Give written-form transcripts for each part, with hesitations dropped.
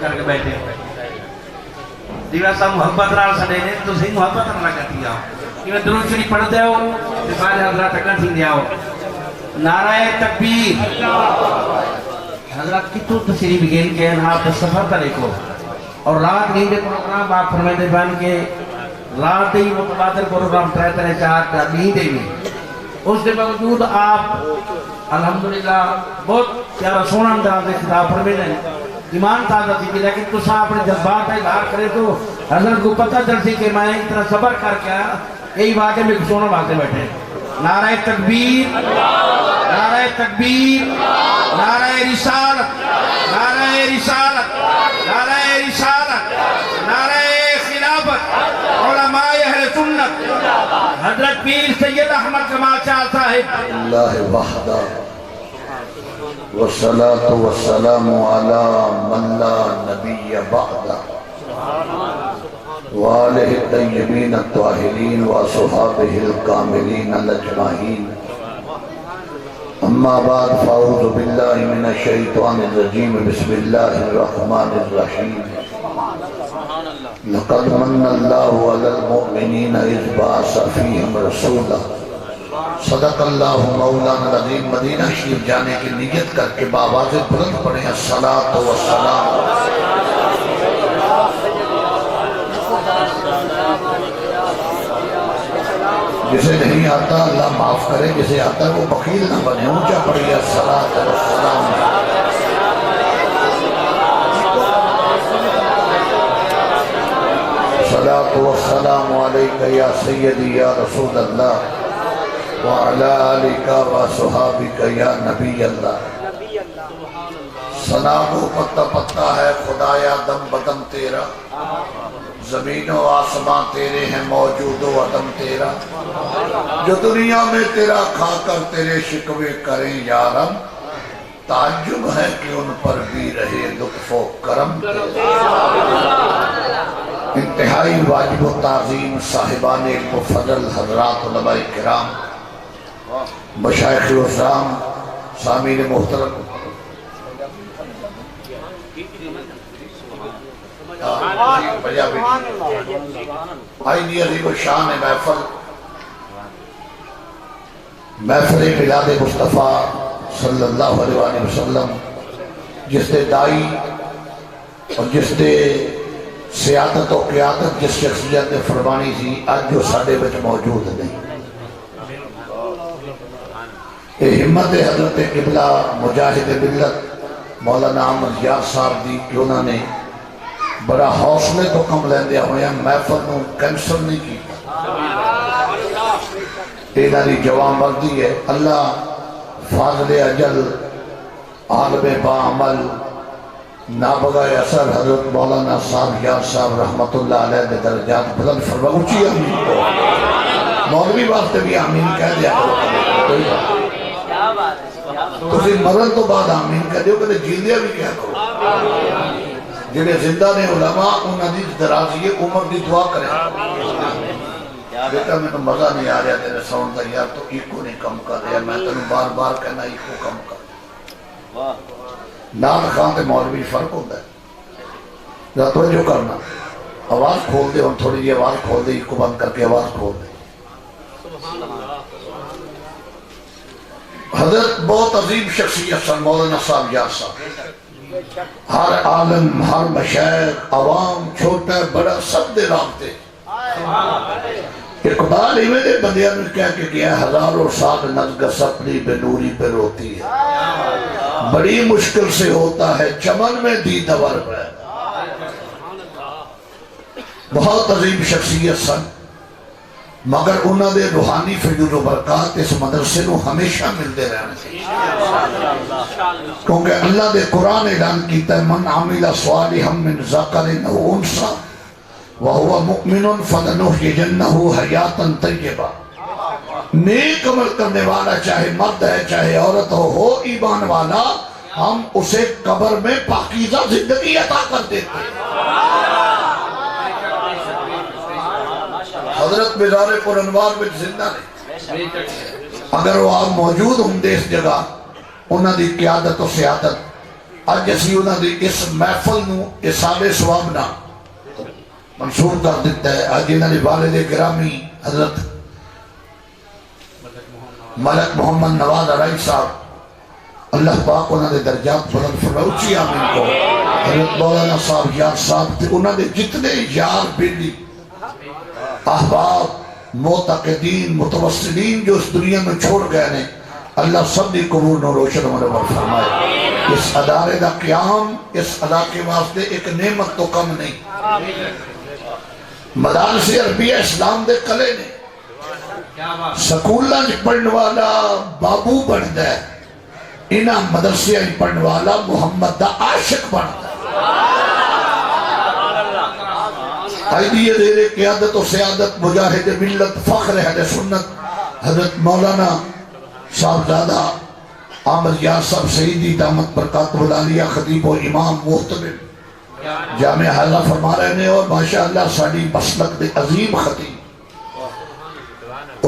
کر کے بیٹھے دیوہ صاحب محبت رال سڑے نے تو صحیح محبت رال لگتی آؤ کہ میں درود شریف پڑھ دے ہو دفاع حضرات اکڑ تھی دیا ہو نعرہ تکبیر حضرات کتو تصریف گین کے آپ سفر تا دیکھو اور رات نیندے پروگرام آپ فرمائے دے بان کے رات ہی متبادل پروگرام طرح طرح چاہتا نیندے بھی اس دے باوجود آپ الحمدللہ بہت پیارا سونا انداز خطاب فرمائے دیں ایمان تازہ تھی لیکن تو ساں اپنے جذبات کا اظہار کرے تو حضرت کو پتہ چل سی کہ میں ایک طرح صبر کر کے آیا یہی واقعے میں سونا باتیں بیٹھے نعرہ تکبیر نعرہ تکبیر نعرہ رسالت نعرہ رسالت نعرہ رسالت نعرہ خلافت علماء اہل سنت حضرت پیر سید احمد کمال شاہ صاحب اللہ وحدہ والصلاة والسلام على من لا نبی بعدہ وآلہ الطیبین الطاہرین وصحابہ الکاملین الاجمعین اما بعد فاعوذ باللہ من الشیطان الرجیم بسم اللہ الرحمن الرحیم لقد من اللہ علی المؤمنین اذ بعث فیہم رسولا صدق اللہ مولانا العظیم مدینہ شریف جانے کی نیت کر کے بآواز بلند پڑھیں الصلاۃ والسلام جسے نہیں آتا اللہ معاف کرے جسے آتا ہے وہ بخیل نہ بنے اونچا پڑھیے الصلاۃ والسلام الصلاۃ والسلام علیکہ یا سیدی یا رسول اللہ وعلا آلکہ وصحابکہ یا نبی اللہ ثنا کو پتہ پتہ ہے خدایا دم بدم تیرا زمین و آسمان تیرے ہیں موجود و عدم تیرا جو دنیا میں تیرا کھا کر تیرے شکوے کریں یارم تعجب ہے کہ ان پر بھی رہے لطف و کرم انتہائی واجب و تعظیم صاحبان علم و فضل حضرات علماء کرام مشایخ وزرام سامعین محترم آئی نہیں عظیم و شان محفل میلاد مصطفیٰ صلی اللہ علیہ وآلہ وسلم جس نے دائی اور جس نے سیادت و قیادت جس شخصیت نے فرمانی تھی آج جو ساڑھے بچ موجود نہیں یہ ہمت حضرت قبلہ مجاہد ملت مولانا احمد یار صاحب دی کہ انہوں نے بڑا حوصلے تو کم لیندے ہوئے ہیں محفل نو کینسل نہیں کی ایداری جوان مردی ہے اللہ فاضل اجل عالم با عمل نابغہ اثر حضرت مولانا صاحب یار صاحب رحمت اللہ علیہ دے درجات بلند فرما اچھی آمین کو مولوی واسطے بھی آمین کہہ دیا کرو تسی مرن تو بعد آمین کہہ دیو کہ جیلیا بھی کہہ کرو جنہیں زندہ نے علماء انہوں نے درازی عمر دی دعا کریں بیٹا میں تو مزہ نہیں آ رہا تیرے ساؤنڈ دا یار تو ایک کو نہیں کم کر رہا میں تو بار بار کہنا ایک کو کم کر نام خان تے مولوی فرق ہوتا ہے ذرا توجہ کرنا آواز کھول دے ہم تھوڑی جی آواز کھول دے ایک کو بند کر کے آواز کھول دے حضرت بہت عظیم شخصیت سن مولانا صاحب یار صاحب ہر عالم ہر مشایخ عوام چھوٹا بڑا سب دے رابطے اقبال ہی میں بندیاں نے کہہ کے کیا ہزاروں سال نزگہ سپنی بے نوری پہ روتی ہے بڑی مشکل سے ہوتا ہے چمن میں دیدور ہے بہت عظیم شخصیت سن مگر انہوں نے روحانی فیض و برکات اس مدرسے نو ہمیشہ ملتے رہنے کیونکہ اللہ دے قرآن اعلان کیتا ہے من عمل صالحا من ذکر او انثى وهو مؤمن فلنحيينه حیاتا طیبہ نیک عمل کرنے والا چاہے مرد ہے چاہے عورت ہو ایمان والا ہم اسے قبر میں پاکیزہ زندگی عطا کر دیتے ہیں حضرت مزار پر انوار میں زندہ نہیں اگر وہ آپ موجود ہوں دے اس جگہ انہوں دی قیادت و سیادت اج اسی انہاں دی اس محفل نو اصحاب ثواب نال منسوب کر دیتا ہے. اج انہاں دے والد گرامی حضرت ملک محمد نواز ارائی صاحب اللہ پاک انہاں دے درجات بلند فرمائے. اچھی آمین کو. حضرت مولانا صاحب یار صاحب تے انہاں دے جتنے یار بیلی احباب معتقدین متوسلین جو اس دنیا میں چھوڑ گئے نے اللہ سب دی قبور نو روشن منور فرمائے. اس ادارے دا قیام اس علاقے واسطے ایک نعمت تو کم نہیں. مدارس عربیہ اسلام دے کلے نے سکولاں پڑھن والا بابو بندا ہے. انہاں مدرسیاں پڑھن والا محمد دا عاشق بندا ہے. قائدی زیر قیادت و سیادت مجاہد ملت فخر اہل سنت حضرت مولانا صاحبزادہ احمد یار صاحب سعیدی دامت برکات العالیہ خطیب و امام محتمم جامع حاضرہ فرما رہے ہیں. اور ماشاءاللہ ساڑی مسلک دے عظیم خطیب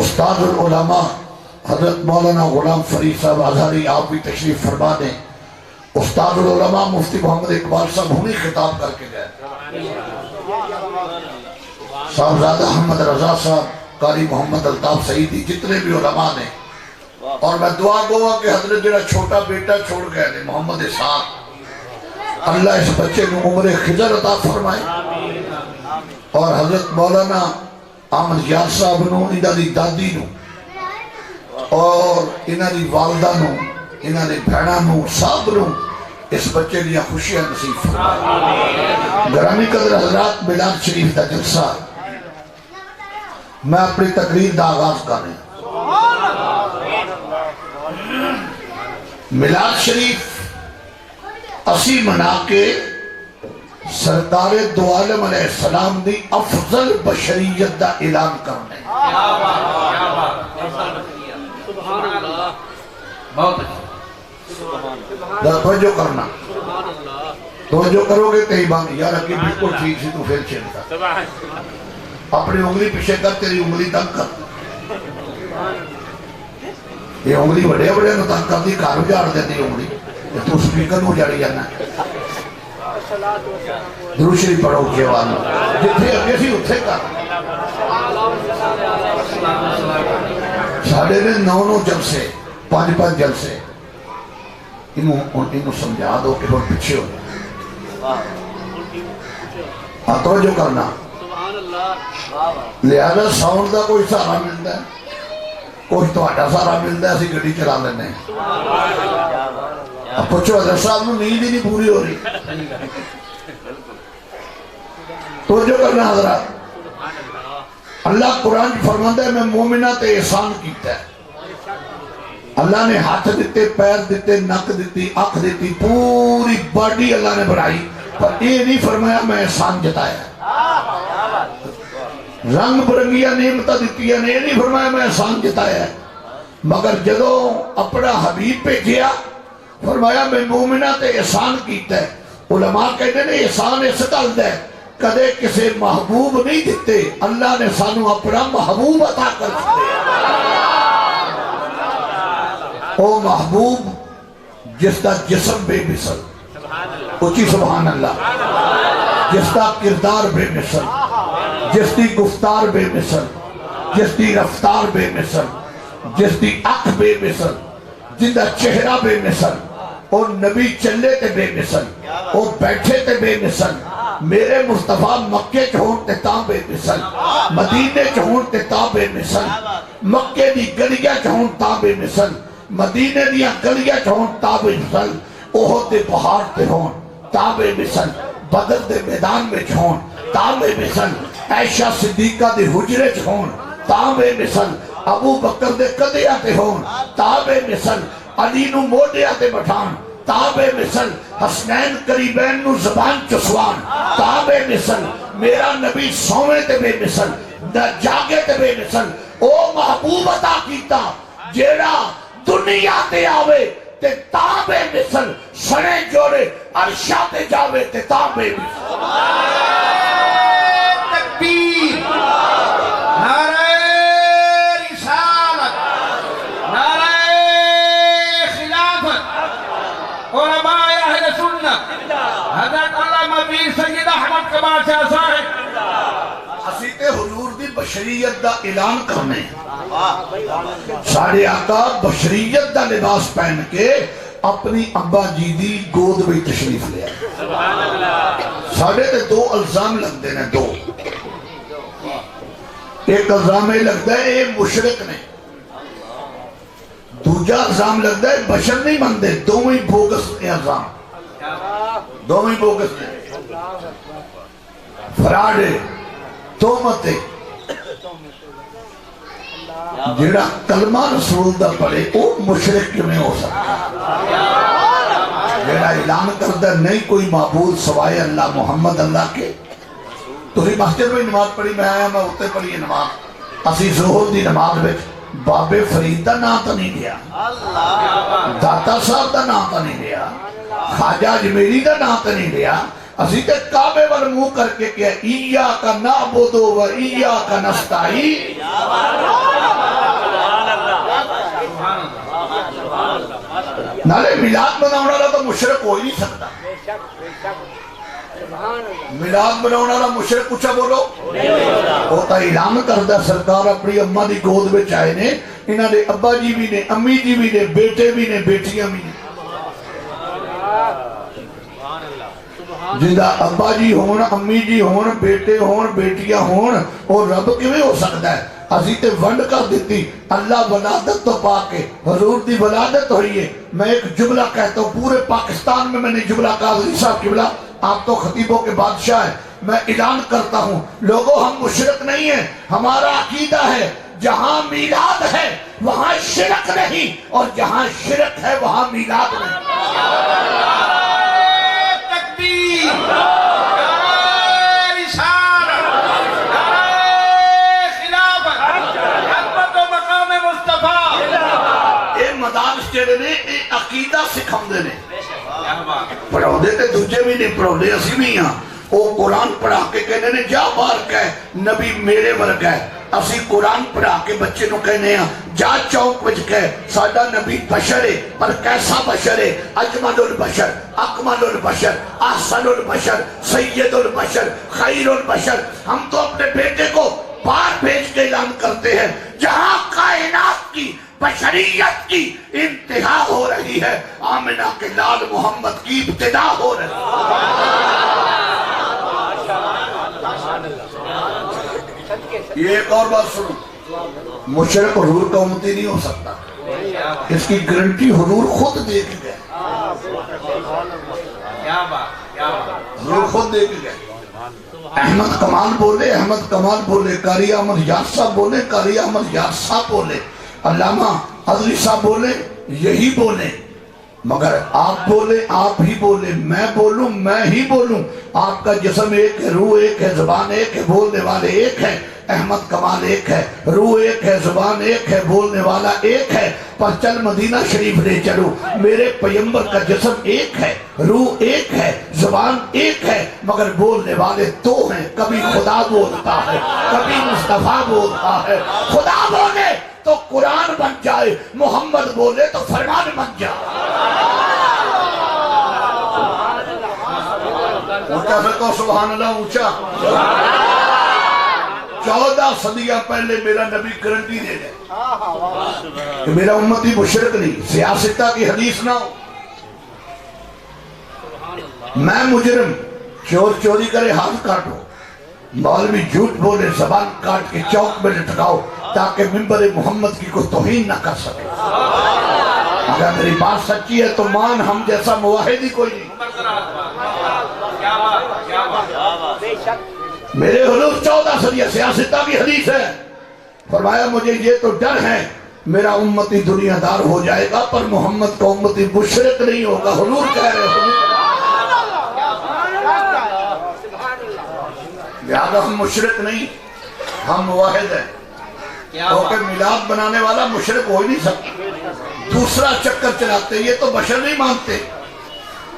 استاد العلماء حضرت مولانا غلام فرید صاحب ازہری آپ بھی تشریف فرما دیں. استاد العلماء مفتی محمد اقبال صاحب ہمیں خطاب کر کے گئے. صاحبزادہ احمد رضا صاحب قاری محمد الطاف سعیدی جتنے بھی علماء نے. اور میں دعا گوا کہ حضرت جڑا چھوٹا بیٹا چھوڑ گئے نے محمد اسحاق اللہ اس بچے کو عمر خضر عطا فرمائے. اور حضرت مولانا احمد یار صاحب نو انہاں دی دادی نو اور انہاں دی والدہ نو انہاں دی بھیڑاں نو سب نو اس بچے لیا خوشیاں نصیب فرمائے. گرامی قدر حضرات میلاد شریف دا جلسہ میں اپنی تقریر دا آغاز کرنے. میلاد شریف اسی منا کے سرکار دو عالم علیہ السلام دی افضل بشریت دا اعلان کرنے. بہت اچھا. توجہ کرنا توجہ کرو گے کہیں بانی یار اکی بالکل ٹھیک سی تو پھر چھلتا اپنی انگلی پیچھے کر تیری انگلی تنگ کر. یہ انگلی بڑے بڑے نو تنگ کر دی کارو جاڑ دے دی انگلی تو سپیکر نو جاڑی جانا. درود شریف پڑھو کیوان جتھے اگے سی اتھے کر. ساڑھے نے 9 جلسے 5 جلسے انہوں سمجھا دو کہ وہ پچھے ہو جائے. ہاں توجہ کرنا. لہذا ساؤنڈ دا کوئی سارا ملتا ہے کوئی تو آٹا سارا ملتا ہے اسی گھڑی چلا لینے. اب پچھو حضرت صاحب نے نیند ہی نہیں پوری ہو رہی. توجہ کرنا حضرات. اللہ قرآن فرماتا ہے میں مومنہ تے احسان کیتا ہے. اللہ نے ہاتھ دیتے پیر دیتے نک دیتی آنکھ دیتی پوری باڈی اللہ نے بنائی پر یہ نہیں فرمایا میں احسان جتایا. رنگ برنگیاں نعمتیں دیتی ہیں یہ نہیں فرمایا میں احسان جتایا ہے. مگر جدوں اپنا حبیب پہ گیا فرمایا میں مومنہ تے احسان کیتا ہے. علماء کہتے ہیں احسان اس گل ہے کدے کسے محبوب نہیں دیتے اللہ نے سانو اپنا محبوب عطا کر دیا. او محبوب جس کا جسم بے مثل اچھی سبحان اللہ جس کا کردار بے مثل جس کی گفتار بے مثل جس کی رفتار بے مثل جس کی اکھ بے مثل جن کا چہرہ بے مثل اور نبی چلے تے بے مثل اور بیٹھے تے بے مثل. میرے مصطفیٰ مکے چھوڑ تے تاں بے مثل مدینے چھوڑ تے تاں بے مثل مکے دی گلیاں چھوڑ تاں بے مثل مدینے دیا گلیاں چھوڑ تاں بے مثل احد دے پہاڑ تے ہون تاں بے مثل بدر دے میدان میں چھوڑ تاں بے مثل عائشہ صدیقہ دے حجرے چھوڑ تاں بے مثل ابو بکر دے قدیہ تے ہون تاں بے مثل علی نو موڈیا تے بٹھان تابے مثل حسنین قریبین نو زبان چسوان تابے مثل میرا نبی سونے تے بے مثل جاگے تے بے مثل او محبوب عطا کیتا جیڑا دنیا تے آوے تے تابے مثل سنے جوڑے عرشہ تے جاوے تے تابے مثل. تکبیر نعرہ رسالت نعرہ خلافت علماء اہل سنت کمال سے آسان ہے اسی تے حضور دی بشریت دا اعلان کرنے ساڑھے آقا بشریت دا لباس پہن کے اپنی ابا جی دی گود بھی تشریف لیا ساڑھے تے دو الزام لگ دینے دو ایک الزام لگتا ہے اے مشرک نے دوجا الزام لگتا ہے بشر نہیں مندے دو ہی بوگس نے الزام دو ہی بوگس نے فراڈے تومتے جڑا کلمہ رسول دا پڑے او مشرک کیوں نہیں ہو سکتا جڑا اعلان کردہ نہیں کوئی معبود سوائے اللہ محمد اللہ کے تو ہی مسجد میں نماز پڑھی میں آیا میں ہوتے پڑھی یہ نماز اسی ظہر دی نماز میں بابے فرید دا نام تا نہیں لیا داتا صاحب دا نام تا نہیں لیا خواجہ اجمیری دا نام تا نہیں لیا اسی تے کعبے وال منہ کر کے کیا ایاکا نعبدو و ایاکا نستعین نالے میلاد بناؤنا رہا تو مشرک ہو ہی نہیں سکتا میلاد بناؤنا رہا مشرک کچھا بولو ہوتا اعلان کردہ سرکار اپنی اممہ دی گود میں چاہے نے انہاں نے ابا جی بھی نے امی جی بھی نے بیٹے بھی نے بیٹیاں بھی نے جدہ ابا جی ہون امی جی ہون بیٹے ہون بیٹیاں ہون اور رب کیویں ہو سکتا ہے اسی تے ونڈ کر دیتی اللہ ولادت تو پا کے حضور دی ولادت ہوئی ہے میں ایک جملہ کہتا ہوں پورے پاکستان میں نے جملہ کہا حضور صاحب قبلہ آپ تو خطیبوں کے بادشاہ ہیں میں اعلان کرتا ہوں لوگوں ہم مشرک نہیں ہیں ہمارا عقیدہ ہے جہاں میلاد ہے وہاں شرک نہیں اور جہاں شرک ہے وہاں میلاد نہیں مدارس جڑے نے عقیدہ سکھاؤں دے نے پڑھاؤ دے تے دوجے بھی نہیں پڑھاؤ دے اسی بھی ہاں او قرآن پڑھا کے کہنے نے جا بار کہے نبی میرے ورگ ہے اسی قرآن پڑھا کے بچے نو کہنے ہیں جا چوک وچ کہے سادہ نبی بشر ہے پر کیسا بشر ہے اجمل البشر اکمل البشر احسن البشر سید البشر خیر البشر ہم تو اپنے بیٹے کو بار بھیج کے اعلان کرتے ہیں جہاں کائنات کی بشریت کی انتہا ہو رہی ہے آمنہ کے لال محمد کی ابتدا ہو رہی ہے یہ ایک اور بات سنو مشرک حضور کا امتی نہیں ہو سکتا اس کی گرنٹی حضور خود دے کے گئے حضور خود دے کے گئے احمد کمال بولے قاری احمد یار صاحب بولے قاری احمد یار صاحب بولے علامہ عزلی صاحب بولے یہی بولے مگر آپ بولے آپ ہی بولے میں بولوں میں ہی بولوں آپ کا جسم ایک ہے روح ایک ہے زبان ایک ہے بولنے والے ایک ہے احمد کمال ایک ہے روح ایک ہے زبان ایک ہے بولنے والا ایک ہے پر چل مدینہ شریف لے چلو میرے پیمبر کا جسم ایک ہے روح ایک ہے زبان ایک ہے مگر بولنے والے دو ہیں کبھی خدا بولتا ہے کبھی مصطفیٰ بولتا ہے خدا بولے تو قرآن بن جائے محمد بولے تو فرمان بن جائے اونچا پھر تو سبحان اللہ اونچا 14 صدیہ پہلے میرا نبی گارنٹی دے گئے کہ میرا امتی مشرک نہیں سیاستہ کی حدیث نہ ہو میں مجرم چور چوری کرے ہاتھ کاٹو مولوی جھوٹ بولے زبان کاٹ کے چوک میں لٹکاؤ تاکہ منبر محمد کی کوئی توہین نہ کر سکے اگر میری بات سچی ہے تو مان ہم جیسا مواحد ہی کوئی نہیں میرے حضور 14 صدیہ سیاستہ بھی حدیث ہے فرمایا مجھے یہ تو ڈر ہے میرا امتی دنیا دار ہو جائے گا پر محمد کا امتی مشرک نہیں ہوگا حضور کہہ رہے ہیں لہذا ہم مشرک نہیں ہم مواحد ہیں کیونکہ میلاد بنانے والا مشرک ہو ہی نہیں سکتا دوسرا چکر چلاتے یہ تو بشر نہیں مانتے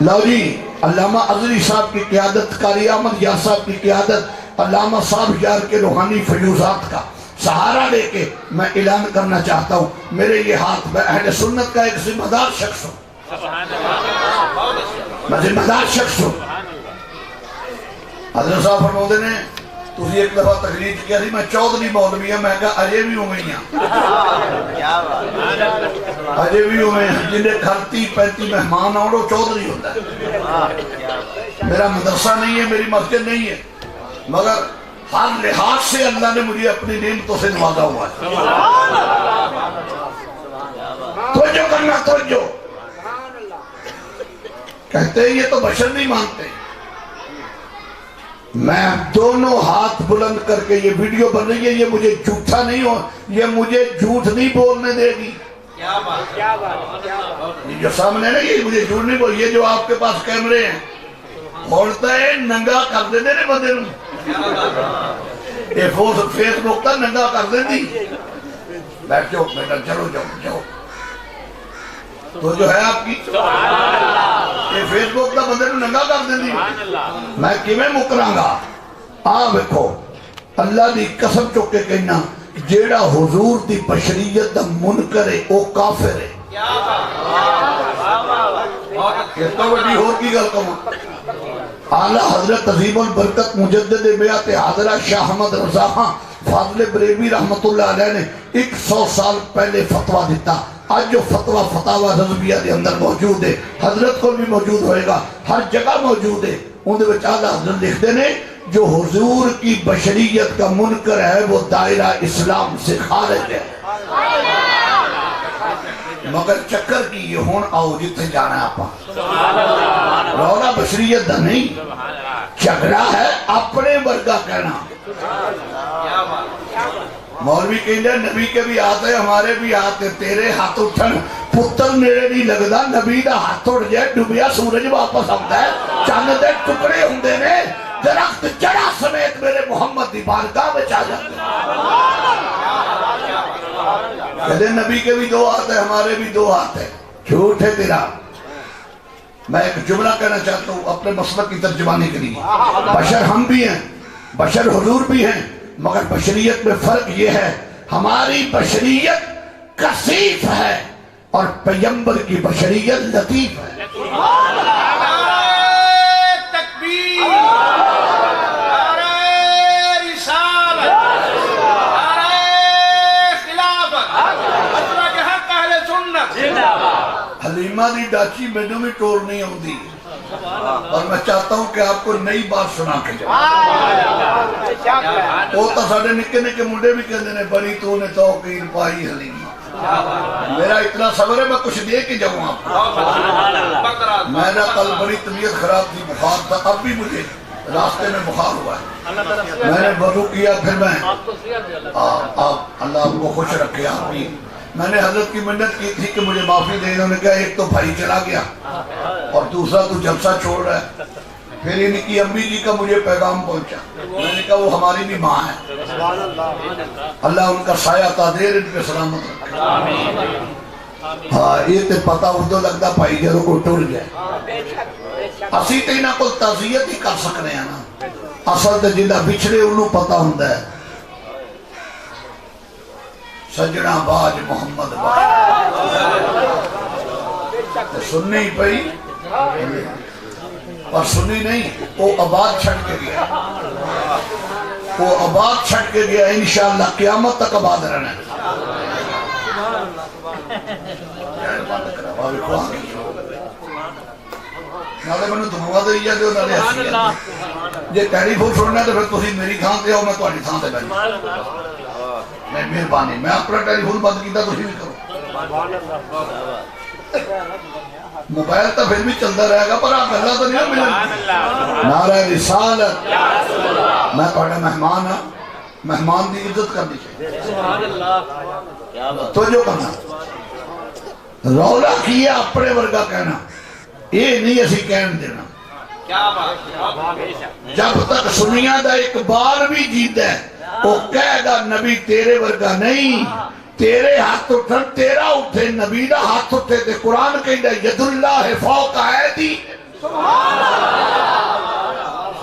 لو جی علامہ عزلی صاحب کی قیادت قاری احمد یار صاحب کی قیادت علامہ صاحب یار کے روحانی فیوزات کا سہارا لے کے میں اعلان کرنا چاہتا ہوں میرے یہ ہاتھ میں اہل سنت کا ایک ذمہ دار شخص ہوں میں ذمہ دار شخص ہوں حضرت صاحب فرماتے نے تسی ایک دفعہ تقریر کیا سی میں چودھری مولوی ہوں، میں کہا اجے بھی ہوئے ہیں اجے بھی ہوئے ہیں، جنہیں 38-35 مہمان آؤں وہ چودھری ہوتا ہے۔ میرا مدرسہ نہیں ہے، میری مسجد نہیں ہے، مگر ہر لحاظ سے اللہ نے مجھے اپنی نعمتوں سے نوازا ہوا ہے۔ توجہ کرنا، توجہ کہتے ہیں یہ تو بشر نہیں مانتے۔ میں دونوں ہاتھ بلند کر کے یہ ویڈیو بن رہی ہے، یہ مجھے جھوٹا نہیں ہو، یہ مجھے جھوٹ نہیں بولنے دے گی۔ یہ جو سامنے نا یہ مجھے جھوٹ نہیں بول، یہ جو آپ کے پاس کیمرے ہیں بولتا ہے ننگا کر دے دے بندے نوں، یہ فیس بک تا ننگا کر دے دی۔ بیٹھ جاؤ بیٹا، چلو جاؤ جاؤ، تو جو ہے آپ کی یہ فیس بک تا بندے نوں ننگا کر دے دی، میں کیویں مکراں گا؟ آ ویکھو اللہ دی قسم چک کے کہنا جیڑا حضور دی بشریت دا منکر ہے او کافر ہے۔ یہ تو بڑی ہو کی گل کہاں، اعلیٰ حضرت عظیم البرکت مجدد بیعت حاضرہ شاہ احمد رضا خان فاضل بریلوی رحمت اللہ علیہ نے 100 سال پہلے فتوہ دیتا، آج جو فتوہ فتاوہ رضویہ دے اندر موجود ہے، حضرت کو بھی موجود ہوئے گا، ہر جگہ موجود ہے، ان دے وچ اعلیٰ حضرت لکھتے نے جو حضور کی بشریت کا منکر ہے وہ دائرہ اسلام سے خارج ہے۔ مگر چکر کی یہ ہون آؤ جتے جانا ہے آپا، رولا بشریت دا نہیں، جھگڑا ہے اپنے ورگا کہنا۔ مولوی کہندے نبی کے بھی آتے ہمارے بھی آتے، تیرے ہاتھ اٹھن پتر میرے نہیں لگدا، نبی دا ہاتھ اٹھ جائے ڈوبیا سورج واپس آتا ہے، چاند دے ٹکڑے ہوندے نے، درخت جڑا سمیت میرے محمد دی بارگاہ میں چاہ جاتے کہتے نبی کے بھی 2 ہاتھ ہیں ہمارے بھی 2 ہاتھ ہیں، جھوٹ ہے تیرا۔ میں ایک جملہ کہنا چاہتا ہوں اپنے مسلک کی ترجمانی کے لیے، بشر ہم بھی ہیں، بشر حضور بھی ہیں، مگر بشریت میں فرق یہ ہے ہماری بشریت کثیف ہے اور پیغمبر کی بشریت لطیف ہے۔ حلیمہ دی ڈاچی میں نے بھی ٹور نہیں ہوں دی، اور میں چاہتا ہوں کہ آپ کو نئی بات سنا کے جائے۔ وہ تو ساڑھے نکے نکے منڈے بھی کہتے ہیں بڑی تو نے توقیر پائی حلیمہ، میرا اتنا صبر ہے میں کچھ دے کے جاؤں آپ کو۔ میرا کل بڑی طبیعت خراب تھی، بخار تھا، اب بھی مجھے راستے میں بخار ہوا ہے، میں نے وضو کیا، پھر میں اللہ آپ کو خوش رکھے۔ آپ بھی میں نے حضرت کی منت کی تھی کہ مجھے معافی دے، انہوں نے کہا ایک تو بھائی چلا گیا اور دوسرا تو جلسہ چھوڑ رہا ہے۔ پھر ان کی امی جی کا مجھے پیغام پہنچا، میں نے کہا وہ ہماری بھی ماں ہے، اللہ ان کا سایہ تادیر ان پہ سلامت رکھے۔ ہاں یہ تے پتہ اردو لگتا بھائی جروں کو ٹر جائے، اسی تے نہ کوئی تعزیت ہی کر سکنے ہیں نا، اصل تے جنہ بچھڑے انہوں پتہ ہوندہ ہے۔ سجنہ باج محمد سننی ہی پئی اور سنی نہیں، وہ آباد چھٹ کے گیا، وہ آباد چھٹ کے گیا، انشاءاللہ قیامت تک آباد رہنا ہے۔ نالے میں نے دعا دے دیا جو نالے حسیت جے ٹیلی فون سننا ہے تو پھر تسی میری تھان تے آؤ، میں تہاڈی تھان تے بیٹھوں، میں مہربانی میں اپنا ٹیلی فون بند کیتا تسی بھی کرو، موبائل تو پھر بھی چلتا رہے گا پر آپ اللہ تو نہیں ملیں۔ نعرہ رسالت، میں تہاڈا مہمان ہاں، مہمان دی عزت کرنی چاہیے، تو جو کرنا رولا کیا اپنے ورگا کہنا، یہ نہیں اسی کہن دینا۔ جب تک سنیا دا اقبال بھی جیتا ہے وہ کہے گا نبی تیرے ورگا نہیں، تیرے ہاتھ اٹھن تیرا اٹھے، نبی دا ہاتھ اٹھے تے قرآن کہندا ید اللہ فوق ایدی،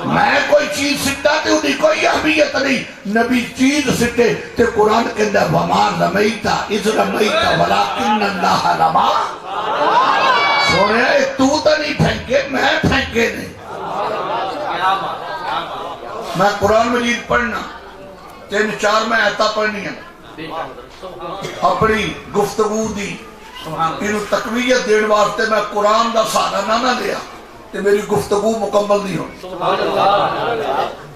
میں کوئی چیز سٹا تے انہیں کوئی اہمیت نہیں، نبی چیز سٹے تے قرآن کہندا وما رمیتا اذ رمیتا ولکن اللہ رما۔ سونے تو نہیں پھینکے، میں پھینکے نہیں۔ میں قرآن مجید پڑھنا 3-4 میں ایتا پڑھنی ہے اپنی گفتگو دی انہوں تقویت دین واسطے میں قرآن دا سارا نہ لیا کہ میری گفتگو مکمل نہیں ہو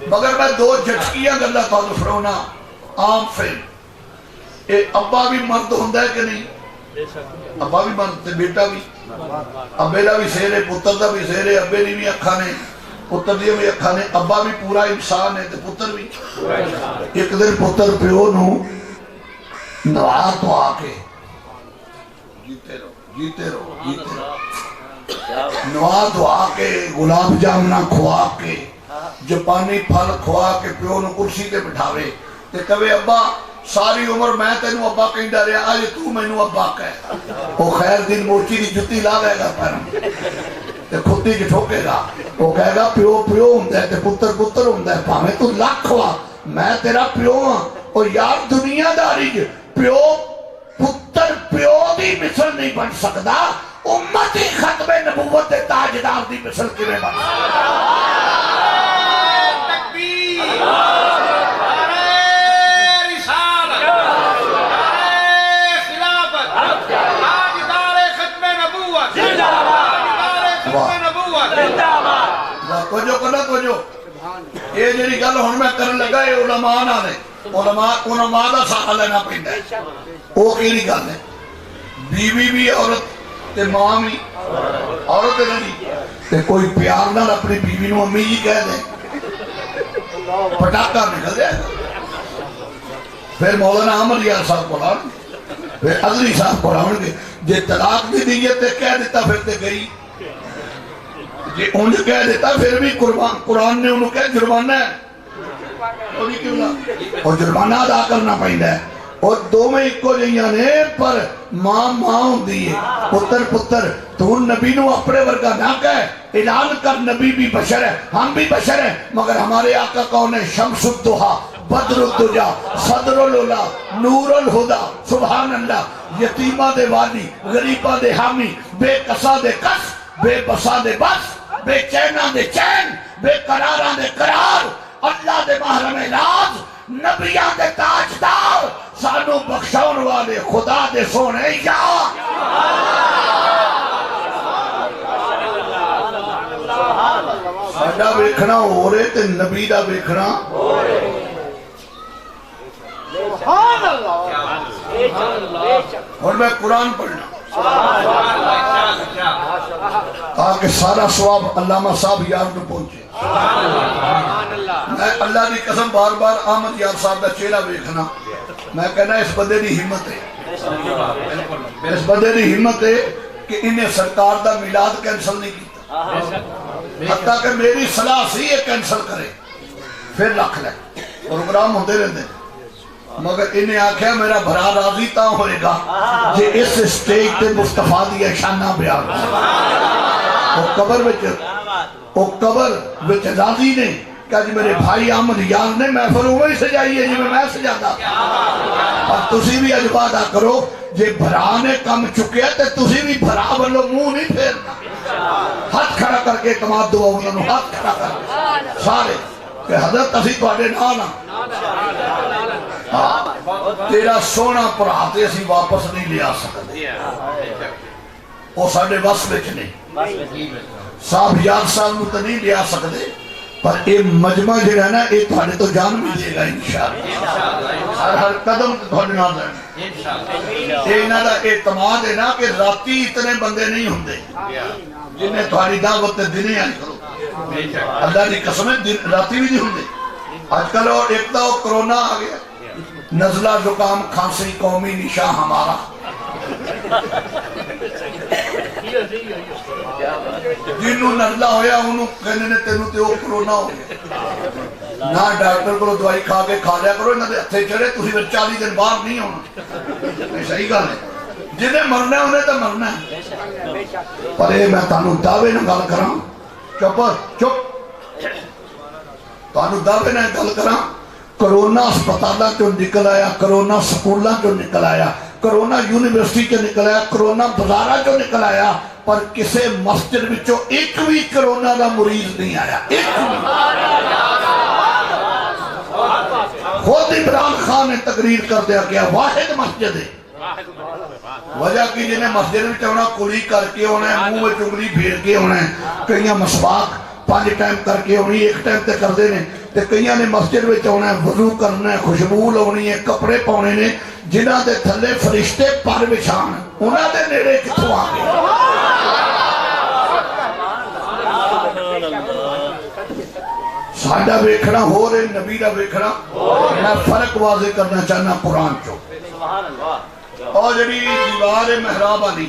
مگر میں 2 جھٹکیاں گلہ تھانوں فرونا عام فیل ابا بھی مرد ہوندہ ہے کہ نہیں ابا بھی مرد تے بیٹا بھی ابے دا بھی سیرے پتر دا بھی سیرے ابے دی بھی اکھانے پتر دی بھی اکھانے ابا بھی پورا انسان ہے تے پتر بھی ایک دن پتر پیو نو نوار تو آکے جیتے رہو نوار تو آکے گلاب جامنہ کھوا کے جپانی پھل کھوا کے پیو نو کرسی تے بٹھاوے تے کہوے ابا ساری عمر میں تینوں ابا کہیں ڈا رہا آج تو میں نو ابا کہے وہ خیر دن موچی دی جتی لا گئے گا پیرم تے کھتی کی ٹھوکے گا وہ کہے گا پیو پیو ہوندہ ہے تے پتر پتر ہوندہ ہے پاہمیں تو لاکھ ہوا میں تیرا پیو ہاں اور یار دنیا داری پیو پتر پیو دی مثل نہیں بن سکتا امتی ختم نبوت تاجدار دی مثل کی میں بن توجہ کرنا توجہ یہ جنہی گل ہون میں کرن لگا ہے علماء نہ دے علماء دا ساتھ لینا پہندا ہے وہ کیلی گل ہے بیوی بھی عورت تے ماں بھی عورت نہیں تے کوئی پیار نہ اپنی بیوی نو امی جی کہہ دے پٹاکا نکل جائے پھر مولانا احمد یار صاحب قرآن پھر عزلی صاحب قرآن کے جے طلاق دی دیئے تے کہہ دیتا پھر تے گئی جی انج کہہ دیتا پھر بھی قرآن نے انہوں کہہ جرمانہ ہے اور جرمانہ ادا کرنا پہندا ہے اور دو میں ایک کو جہیاں نے پر ماں ہوں دیئے پتر پتر تو ان نبی نو اپنے ورگا نہ کہے اعلان کر نبی بھی بشر ہے ہم بھی بشر ہیں مگر ہمارے آقا کون ہے شمس الدہا بدر الدجا صدر الولا نور الہدا سبحان اللہ یتیمہ دے والی غریبہ دے حامی بے قصہ دے قص بے بسا دے بس بے چینہ دے چین بے قرارہ دے قرار اللہ دے محرم علاج نبیان دے تاجدار سانو بخشون والے خدا دے سونے یا ساڈا ویکھنا ہو رہے تے نبی دا ویکھنا اور میں قرآن پڑھنا تاکہ سارا ثواب علامہ صاحب یار کو پہنچے میں اللہ دی قسم بار بار احمد یار صاحب دا چہرہ ویکھنا میں کہنا اس بندے دی ہمت ہے اس بندے دی ہمت ہے کہ انہیں سرکار دا میلاد کینسل نہیں کیتا حتیٰ کہ میری صلاح سی یہ کینسل کرے پھر رکھ لے پروگرام ہوتے رہتے مگر انہیں آکھیا میرا بھرا راضی تا ہوئے گا جے اس سٹیج تے مصطفیٰ دیا شانہ بیان وہ قبر وچ راضی نے کہ جی میرے بھائی احمد یار نے محفل ہوئی سجائی ہے جی میں سجاتا اور تسی بھی اجبادہ کرو جے بھرا نے کم چکے تے تسی بھی بھرا بلو منہ نہیں پھیرنا ہاتھ کھڑا کر کے کماد دعا انہوں نے ہاتھ کھڑا کر سارے کہ حضرت اسی توڑے نانا تیرا سونا پراتے اسی واپس نہیں لیا سکتے وہ ساڑھے بس بچ نہیں صاحب یاد صاحب نو تو نہیں لیا سکتے پر ایک مجمع جو ہے نا ایک تھوڑے تو جان ملے گا انشاءاللہ ہر قدم تھوڑے نہ دیں اینا دا اعتماد ہے نا کہ راتی اتنے بندے نہیں ہوندے جنہیں تھوڑی دعوت دنی آئی کرو اللہ دی قسمیں راتی بھی نہیں ہوندے آج کل اور ایک دا کرونا آگیا نزلہ زکام کھانسی قومی نشاں ہمارا جنہوں نزلہ ہویا انہوں کہنے نے تینوں تے وہ کرونا ہو گیا نہ ڈاکٹر کو دوائی کھا کے کھا لیا کرو نہ دے ہتھے چڑھے تُسی میں 40 دن باہر نہیں ہونا صحیح گا ہے جنہیں مرنا ہے انہیں تو مرنا ہے پر اے میں تانوں دعوے نہ گل کراں چپ تانوں دعوے نہ گل کراں کرونا اسپتالہ چوں نکل آیا کرونا سکولہ چوں نکل آیا کرونا یونیورسٹی چوں نکل آیا کرونا بزارہ چوں نکل آیا پر کسے مسجد وچوں ایک بھی کرونا دا مریض نہیں آیا ایک بھی خان نے تقریر کر دیا کیا واحد مسجد ہے وجہ کی جنہیں مسجد میں چاہنا کلی کر کے ہونا ہے منہ میں چنگلی پھیر کے ہونا ہے کئیاں مسواک 5 ٹائم کر کے ہونی 1 ٹائم تے کر دینے تے کئیاں نے مسجد میں چاہنا ہے وضو کرنا ہے خوشبو لونی ہے کپڑے پاؤنے نے جنہ دے تھلے فرشتے پر بچھان انہاں دے نیڑے کتھوں آ گئے ساڈا ویکھنا ہو رہے نبی دا ویکھنا میں فرق واضح کرنا چاہنا قرآن چو اور جڑی دیوار محراب والی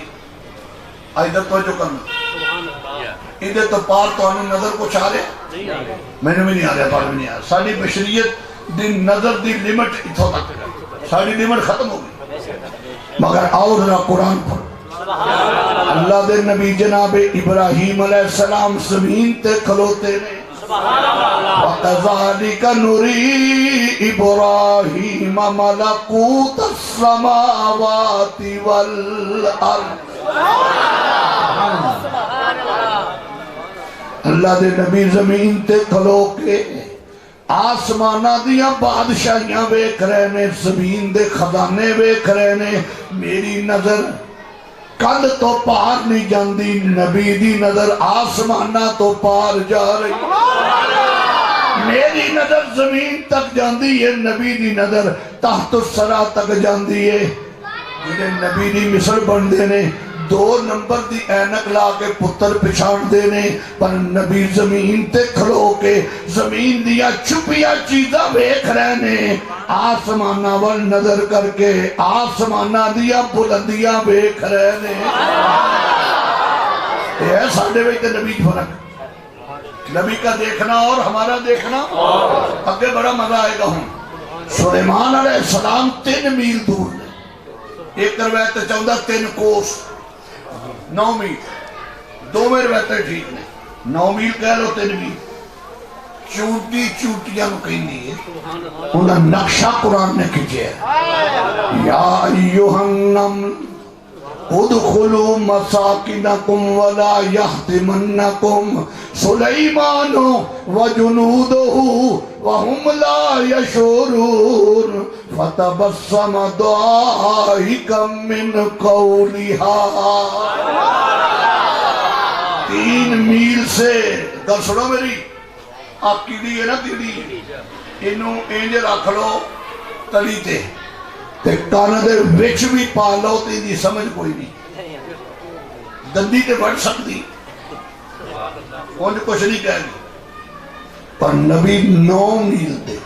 ادھر توجہ کرنا ادھر تو پار تو ہمیں نظر کچھ آ رہے میں نے بھی نہیں آ رہا پار بھی نہیں آ رہا ساری بشریت دی نظر دی لیمٹ اتھو تک ساری لیمٹ ختم ہو گئی مگر آؤ ذرا قرآن پر اللہ دے نبی جناب ابراہیم علیہ السلام زمین تے کھلوتے نے وَكَذَلِكَ نُرِي إِبْرَاهِيمَ مَلَكُوتَ السَّمَاوَاتِ وَالْأَرْضِ اللہ دے نبی زمین تے کھلو کے آسمانہ دیاں بادشاہیاں ویکھ رہے نے زمین دے خزانے ویکھ رہے نے میری نظر کل تو پار نہیں جاندی نبی دی نظر آسمانہ تو پار جا رہی میری نظر زمین تک جاندی ہے نبی دی نظر تحت السرا تک جاندی ہے جنہیں نبی دی مصر بن دینے 2 نمبر دی اینک لا کے پتر پچھان دینے پر نبی زمین تے کھلو کے زمین دیا چھپیا چیزاں ویکھ رہنے آسمانہ وال نظر کر کے آسمانہ دیا بلندیاں ویکھ رہنے یہ ہے ساڑھے ویتے نبی کی فرق نبی کا دیکھنا اور ہمارا دیکھنا اگے بڑا مزہ آئے گا ہوں سلیمان علیہ السلام 3 میل دور نے ایک روایت چاہتا 3 کوس 9 میل 2 میں روایتیں ٹھیک نے 9 میل کہہ لو 3 میل چوٹی چوٹیاں نو کہیں دیئے انہا نقشہ قرآن نے کھچے یا ایوہ النمل ادخلوا مساکنکم ولا یحتمنکم سلیمان وجنودہ وهم لا یشورون فتبسم ضاحکا من قولها 3 میل سے گل سنو میری آپ کیڑی ہے نا کیڑی انہوں انج رکھ لو تلی تے تے کان دے وچ بھی پا لو تے دی سمجھ کوئی نہیں دندی تے بڑھ سکتی کون کچھ نہیں کہہ گی پر نبی 9 میل دے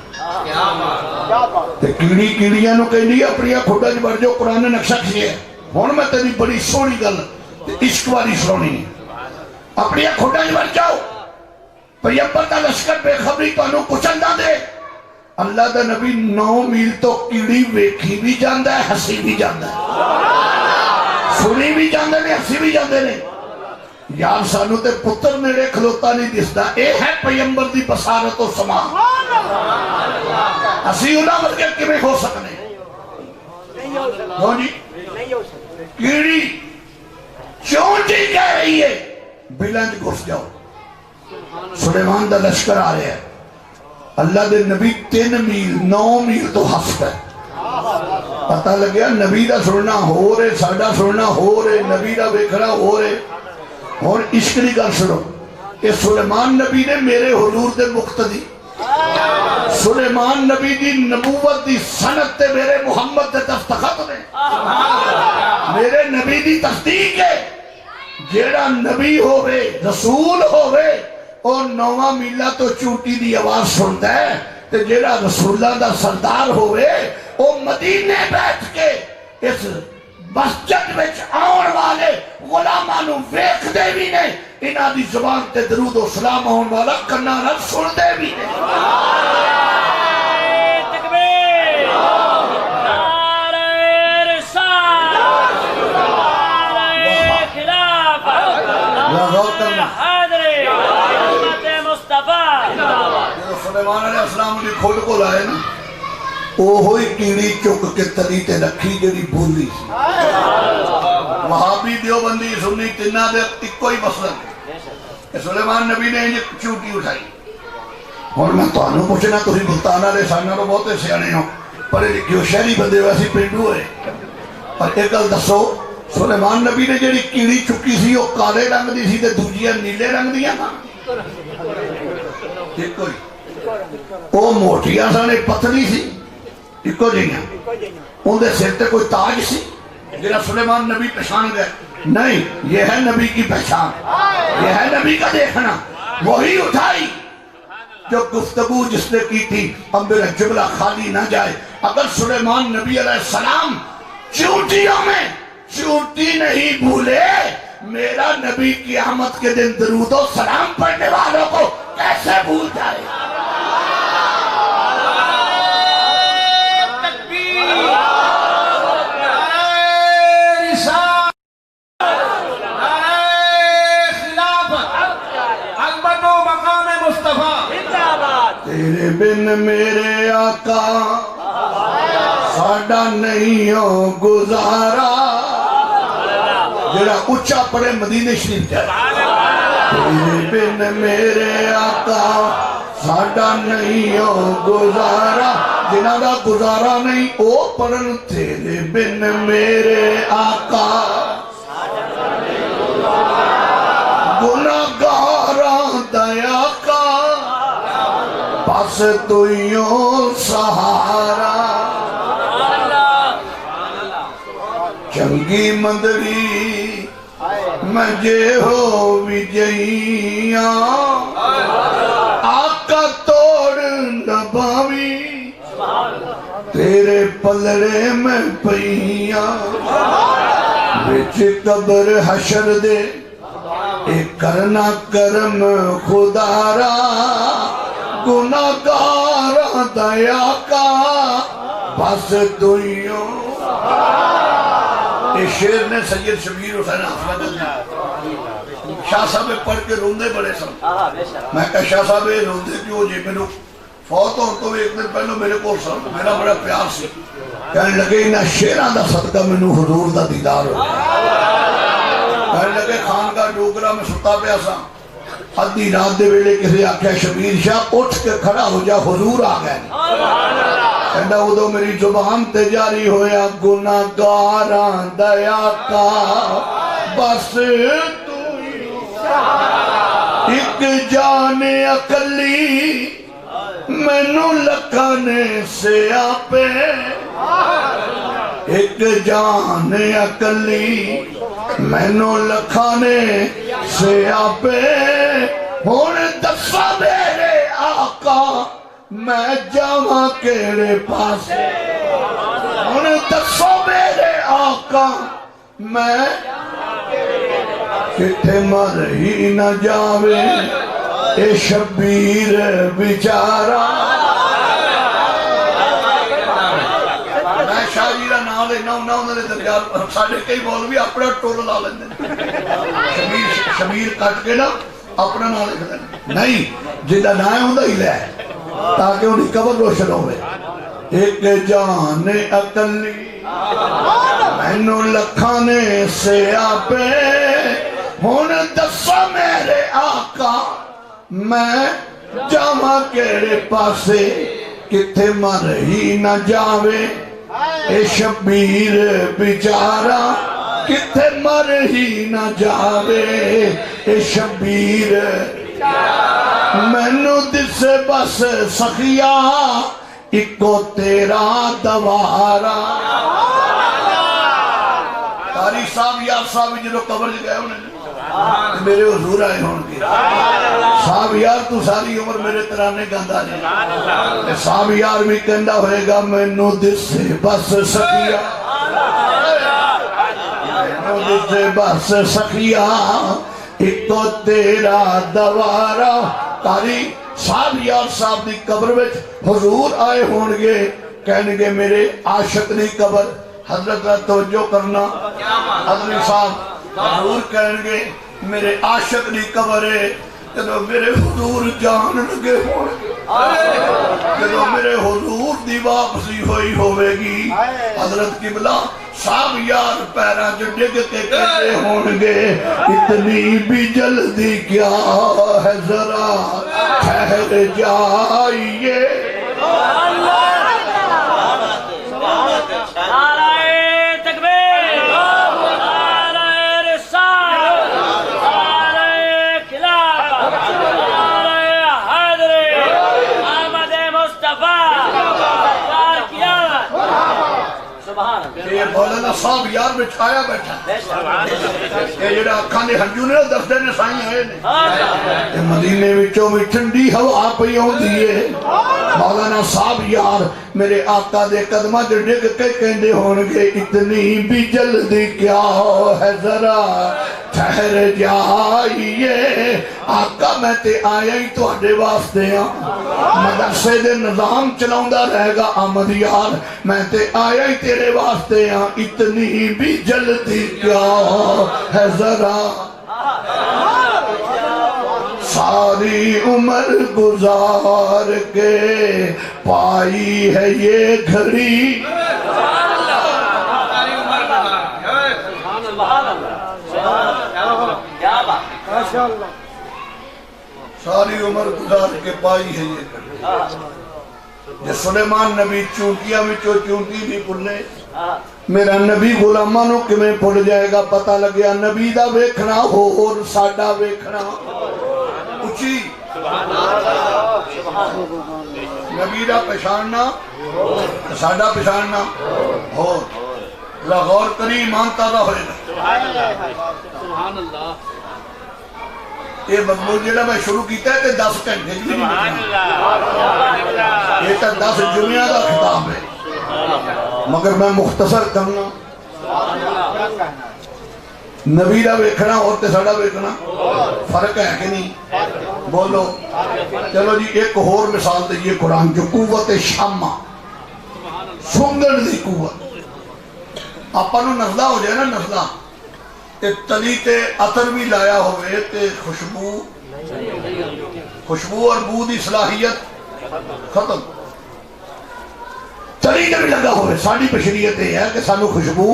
تے کیڑی کیڑیاں نو کہیں نہیں اپنی کھوڑا جی بڑھ جو قرآن نے نقشہ کھیے ہون میں تیری بڑی سونی گل عشق والی سونی اپنی کھوڑا جی بڑھ جاؤ پیمبر دا لشکر بے خبری تو انہوں کچھ نہ دے اللہ دا نبی 9 میل تو کیڑی ویکھی بھی جاندہ ہے ہسی بھی جاندہ ہے سنی بھی جاندے نے ہسی بھی جاندے نے یار سانو تے پتر میرے کھلوتا نہیں دستا اے ہے پیمبر دی بصارت و سما ہسی انہاں ورگے کمیں ہو سکنے ہو جی کیڑی چونٹی کہہ رہی ہے بلند گھس جاؤ سلیمان دا لشکر آ رہے ہیں اللہ دے نبی 3 میل 9 میل تو ہفت ہے پتہ لگیا نبی دا سننا ہو رہے ساڑھا سننا ہو رہے نبی دا بیکھنا ہو رہے اور عشق دی گل سنو کہ سلیمان نبی نے میرے حضور دے مقتدی سلیمان نبی دی نبوت دی سنت تے میرے محمد دے دستخط نے میرے نبی دی تصدیق ہے جیڑا نبی ہوئے رسول ہوئے اور 9 میلہ تو چوٹی دی آواز سنتا ہے تو جیڑا رسول اللہ دا سردار ہوئے وہ مدینے بیٹھ کے اس مسجد وچ آن والے غلامانو ویکھ دے بھی نے انہاں دی زبان تے درود و سلام آن والا کنانا سن دے بھی نے تکبیر نعرہ رسالت نعرہ خلافت نعرہ حیدری امت مصطفیٰ سلیمان علیہ السلام نے کھوڑ کو لائے نا اوہوئی کیڑی چک کے تلی تے رکھی جڑی بولی سی وہابی دیوبندی سنی تنہ دے ایک ہی مسئلہ سلیمان نبی نے چوٹی اٹھائی اور میں تو انہوں پوچھنا تو ہی بلتانا لے ساننا تو بہت سیانے ہوں پڑھے لکھے ہو شہری بندے ویسے پینڈو ہے پر ایک گل دسو سلیمان نبی نے جڑی کیڑی چکی سی وہ کالے رنگ دی سی تے دوجیاں نیلے رنگ دیاں نا ایکو ہی وہ موٹیاں سن پتلی سی ایکو جیاں ان دے سر تے کوئی تاج سی جڑا سلیمان نبی پہچان گئے نہیں یہ ہے نبی کی پہچان یہ ہے نبی کا دیکھنا وہی اٹھائی جو گفتگو جس نے کی تھی اب میرا جملہ خالی نہ جائے اگر سلیمان نبی علیہ السلام چونٹیوں میں چونٹی نہیں بھولے میرا نبی قیامت کے دن درود و سلام پڑھنے والوں کو کیسے بھول جائے تیرے بن میرے آقا ساڈا نہیں ہو گزارا جڑا اچھا پڑے مدینے شریف جائے تیرے بن میرے آقا ساڈا نہیں ہو گزارا جنہاں دا گزارا نہیں او پڑھن تیرے بن میرے آقا گناہگاراں دیا کا بس تو یوں سہارا چنگی مندری مجھے ہو وجیاں آقا توڑ نباوی تیرے پلڑے میں پئیاں بچ قبر حشر دے ایک کرنا کرم خدا را گناہگار دیا کا بس دوئیوں یہ شعر نے سید شبیر حسین حافظ شاہ صاحب پڑھ کے روندے بڑے سن میں کہا شاہ صاحب روندے کیوں جی میں فوت ہوں تو ایک دن پہلو میرے کو سن میرا بڑا پیار سی کہنے لگے انہا شعران دا صدقہ میں حضور دا دیدار ہو کہنے لگے خانگاہ ڈوگرہ میں ستا پہ آسا ادھی رات دے ویلے کسی آکھیا شبیر شاہ اٹھ کے کھڑا ہو جا حضور آ گئے کہندا ادو میری زبان تے جاری ہویا گناہگاراں دیا کا بس تو ایک جان اکلی مینوں لکھانے سے آپے ایک جان اکلی مینوں لکھانے سے آپے ہون دسا میرے آقا میں جاواں کیڑے پاسے ہون دسا میرے آقا میں کتھے مر ہی نہ جاوے اے شبیر بیچارہ میں شاہی را نام لینا انہوں نے درجار ساڑھے کئی مولوی اپنا ٹول لا لیندے شبیر کٹ کے نا اپنا نام لکھ دینا نہیں جدہ نائے ہوں دا ہی لے تاکہ انہیں قبر روشن ہوئے ایک جان اکلی مینوں لکھانے سے آپے ہون دسا میرے آقا میں جاواں کیڑے پاسے کتھے مر ہی نہ جاوے اے شبیر بیچارہ کتھے مر ہی نہ جاوے اے شبیر مینوں دس بس سخیا اکو تیرا دوارا تاریخ صاحب یار صاحب جنہوں قبر گئے انہیں میرے حضور آئے ہون کے صاحب یار تو ساری عمر میرے ترانے گاندھا نہیں صاحب یار بھی کہندہ ہوئے گا مینوں دس بس سخیا مینوں دس بس سخیا اکو تیرا دوارا تاری صاحب یار صاحب دی قبر وچ حضور آئے ہون گے کہنے گے میرے عاشق نہیں قبر حضرت را توجہ کرنا حضرت صاحب حضور کہنے گے میرے عاشق نہیں قبر ہے جدو میرے حضور جان لگے ہون گے جدو میرے حضور دی واپسی ہوئی ہوئے گی حضرت قبلہ صاحب یار پیرا جو ڈگ کے کہتے ہون گے اتنی بھی جلدی کیا ہے ذرا ٹھہر جائیے صاحب یار بچھایا بیٹھا یہ جڑا اکھاں دے ہنجو نے دستے نے سائیں ہوئے نے مدینے وچوں بھی ٹھنڈی ہوا پئی ہوندی ہے مولانا صاحب یار میرے آقا دے قدماں تے ڈگ کے کہندے ہون گے اتنی بھی جلدی کیا ہے ذرا ٹھہر جائیے آقا میں تے آیا ہی تواڈے واسطے ہاں مدرسے دے نظام چلاوندا رہے گا آمد یار میں تے آیا ہی تیرے واسطے ہاں اتنی بھی جلدی کیا ہے ذرا ساری عمر گزار کے پائی ہے یہ گھڑی ساری عمر گزار کے پائی ہے یہ گھڑی یہ سلیمان نبی چونٹیاں میں چونٹی نہیں پلنے میرا نبی غلامانوں کمیں پڑ جائے گا پتہ لگیا نبی دا ویکھنا ہو اور ساڈا ویکھنا اچھی نبی دا پہچاننا ساڈا پہچاننا ہو غور کری ایمان تازہ ہوئے گا یہ مضمون جڑا میں شروع کیتا ہے کہ 10 گھنٹے بھی نہیں یہ تو 10 جمعہ کا خطاب ہے مگر میں مختصر کرنا نبی دا ویکھنا اور تے ساڈا ویکھنا فرق ہے کہ نہیں بولو چلو جی ایک اور مثال دئیے قرآن جو قوت شامہ سنگن دی قوت آپ نو نزلہ ہو جائے نا نزلہ تے تلی تے عطر بھی لایا ہوئے تے خوشبو اور بو دی صلاحیت ختم تلی تے بھی لگا ہوئے ساڑی بشریت ہے کہ سانو خوشبو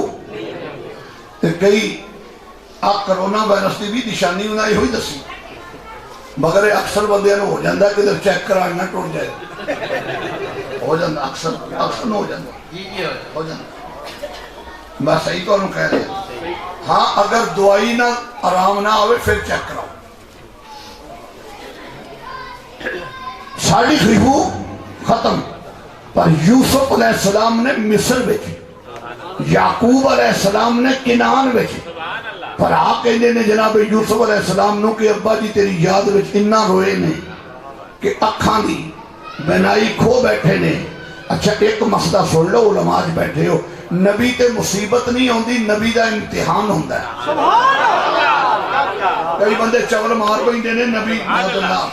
تے کئی آپ کرونا وائرس دی بھی نشانی انہیں ہوئی دسی مگر اکثر بندیاں ہو جاندہ کہ در چیک کرانا ٹوٹ جائے ہو جاندہ اکثر نہ ہو جاندہ ہو جاندہ میں صحیح تو انہوں کہہ رہے ہیں ہاں اگر دعائی نہ آرام نہ آوے پھر چیک کراؤ ساڑی خوشبو ختم پر یوسف علیہ السلام نے مصر بیچی یعقوب علیہ السلام نے کنان بیچی پر آپ کہنے نے جناب یوسف علیہ السلام نو کہ ابا جی تیری یاد وچ اتنا روئے نے کہ اکھاں دی بینائی کھو بیٹھے نے اچھا ایک مسئلہ سن لو علماء بیٹھے ہو نبی تے مصیبت نہیں ہوندی نبی دا امتحان ہوندا ہے کئی بندے چول مار پہندے نے نبی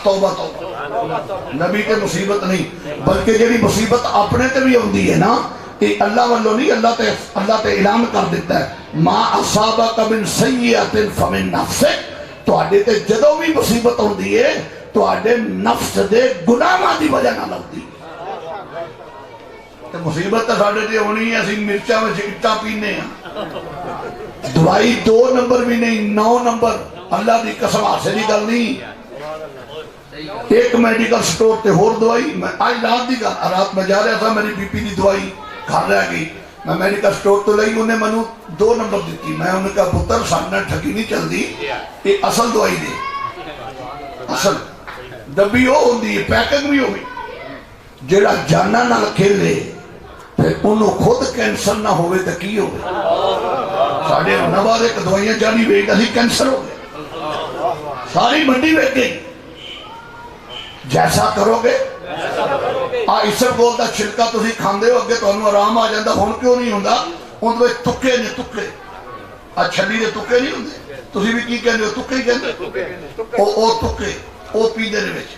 توبہ نبی تے مصیبت نہیں بلکہ جڑی مصیبت اپنے تے بھی ہوندی ہے نا کہ اللہ والو نہیں اللہ تے اعلان کر دیتا ہے ما اصابک من سیئۃ فمن نفسک تو آڈے تے جدو بھی مصیبت ہوندی ہے تو آڈے نفس دے گناہاں دی وجہ نہ لگتی تو مصیبت تو ساڑھے دے ہونی ہے اسی مرچہ میں اٹا پینے ہیں دوائی 2 نمبر بھی نہیں 9 نمبر اللہ دی قسم حاصلی گل نہیں ایک میڈیکل سٹور تے ہور دوائی میں آج رات دی گل رات میں جا رہا تھا میری بی پی دی دوائی گھر رہ گئی میں میڈیکل سٹور تو لئی انہیں منو 2 نمبر دیتی میں انہیں کہا پتر سامنے ٹھگی نہیں چل دی یہ اصل دوائی دے اصل ڈبی ہو ہوندی ہے پیکنگ بھی ہوگی جڑا جانا نہ کھیلے پھر انہوں خود کینسر نہ ہوئے تو کی ہوئے ساڑھے نوار ایک دوائیاں جانی ویگ اسی کینسر ہو گئے ساری منڈی ویگ گئی جیسا کرو گے اسر بولتا چھلکا تسی کھاندے ہو اگے تو انہوں آرام آ جاندہ ہون کیوں نہیں ہوندہ ان دوے تکے نے تکے چھلی دے تکے نہیں ہوندے تسی بھی کی کہنے ہو تکے ہی کہنے او تکے او پی دے وچ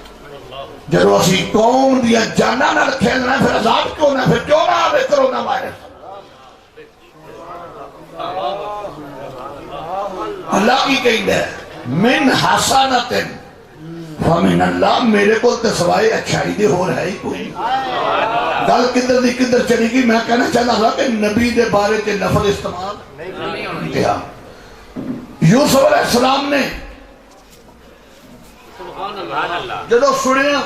جدو اسی قوم دیا جانا نہ کھیلنا پھر عذاب کیوں نہ پھر کیوں نہ آوے کرونا وائرس اللہ کی کہیں دے من حسانتن فمن اللہ میرے کو سوائے اچھائی دے ہو رہا ہی کوئی گل کدھر دی کدھر چلی گی میں کہنا چاہتا تھا کہ نبی دے بارے کے لفظ استعمال کیا یوسف علیہ السلام نے جدو سنیا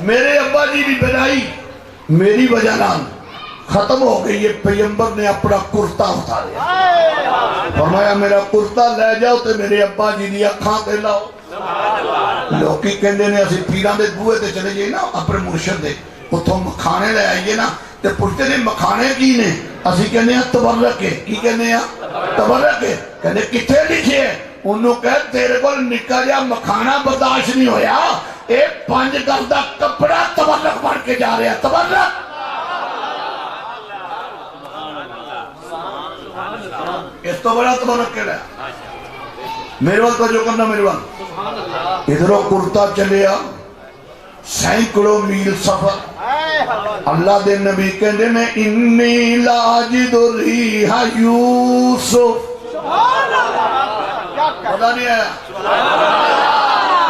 میرے ابا جی بھی بنائی میری وجہ نام ختم ہو گئی یہ پیغمبر نے اپنا کرتا اتاریا فرمایا میرا کرتا لے جاؤ تے میرے ابا جی دی اکھاں تے لاؤ لوکی کہندے نے اسی پیران دے بوئے تے چلے جائے نا اپنے مرشد دے اتھوں مکھانے لے آئیے نا تے پوچھتے نے مکھانے کی نے اسی کہنے ہیں تبرک ہے. کی کہنے ہیں؟ تبرک ہے. کہنے کتھے لکھے ہے؟ انہوں کہ تیرے کو نکا جا مکھانا برداشت نہیں ہویا, ایک 5 گز دا کپڑا تبرک بن کے جا رہا ہے. تبرک اس تو بڑا تبرک کہنا ہے. میرے وقت جو کرنا میرے وقت ادھروں کرتا چلے آ سینکڑوں میل سفر. اللہ دے نبی کہنے نے انی لاجد ریح یوسف. پتہ نہیں آیا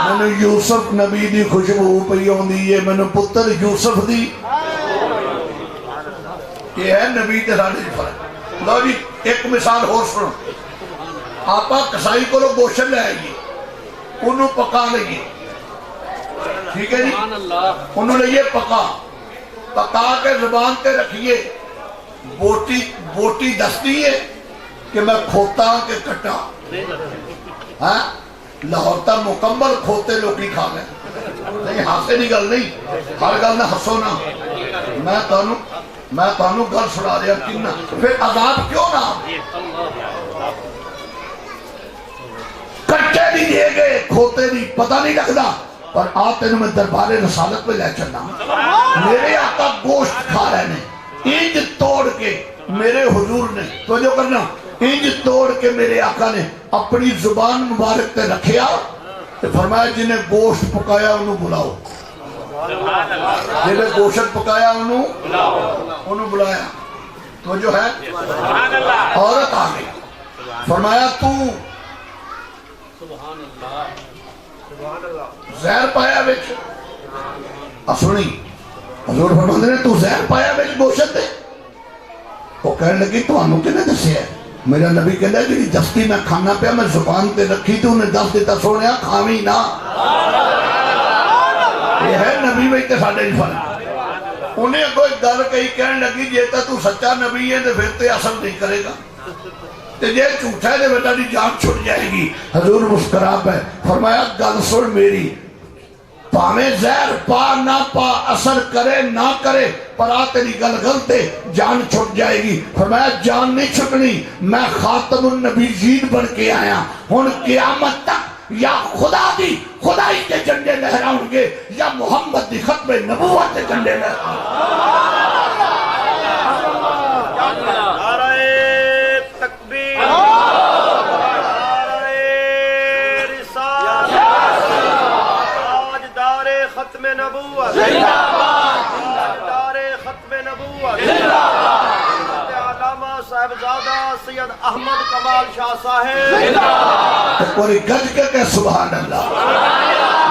میں نے یوسف نبی دی خوشبو پئی ہوندی ہے, میں نے پتر یوسف دی. یہ ہے نبی تے ساڈے فرق. لو جی ایک مثال اور سنو. آپا کسائی کو لوگ گوشت لے آئیے, انہوں پکا لئیے, ٹھیک ہے جی, انہوں لئیے پکا کے زبان تے رکھیے. بوٹی دستی ہے کہ میں کھوتا کہ کٹا. لاہور تا مکمل کھوتے لوگی کھا گئے. نہیں ہاسے نہیں گل نہیں, ہر گل نہ ہسو نہ. میں تانوں گل سنا رہا کنہ پھر عذاب کیوں نہ کٹے نہیں دیے گئے, کھوتے نہیں, پتہ نہیں لگتا. پر آتے میں دربار رسالت پہ لے چلنا. میرے آقا گوشت کھا رہے ہیں انج توڑ کے, میرے حضور نے توجہ کرنا, انج توڑ کے میرے آقا نے اپنی زبان مبارک تے رکھیا. فرمایا جنہیں گوشت پکایا انہوں بلاؤ, جنہیں گوشت پکایا انہوں بلایا. تو جو ہے عورت آگئی, فرمایا تو زہر پایا بچ. سنی حضور فرماتے نے تو زہر پایا بچ گوشت دے. وہ کہنے لگی تو انہوں کنے دسے ہے؟ میرا نبی کہنے ہے جنہی دستی میں کھانا پیا میں زبان تے رکھی تو انہیں دس دیتا سوڑیا کھاوی نا. یہ ہے نبی میں تے ساڑھے نہیں فرق. انہیں کوئی در کہی کہنے لگی جیتا تو سچا نبی ہے تو پھر تے اثر نہیں کرے گا, تے یہ جھوٹا ہے تو بیٹا دی جان چھوٹ جائے گی. حضور مسکرا پہ فرمایا گل سن میری, پاویں زہر پا نہ پا, اثر کرے نہ کرے, پر آ تیری گل غلط ہے, جان چھٹ جائے گی. فرمایا جان نہیں چھٹنی, میں خاتم النبیین بن کے آیا. ہن قیامت تک یا خدا دی خدائی کے جنڈے لہراؤں گے یا محمد دی ختم نبوت کے جنڈے لہراؤں. ختم نبوت دار ختم نبوت علامہ صاحبزادہ سید احمد کمال شاہ صاحب پوری گج کے سبحان اللہ.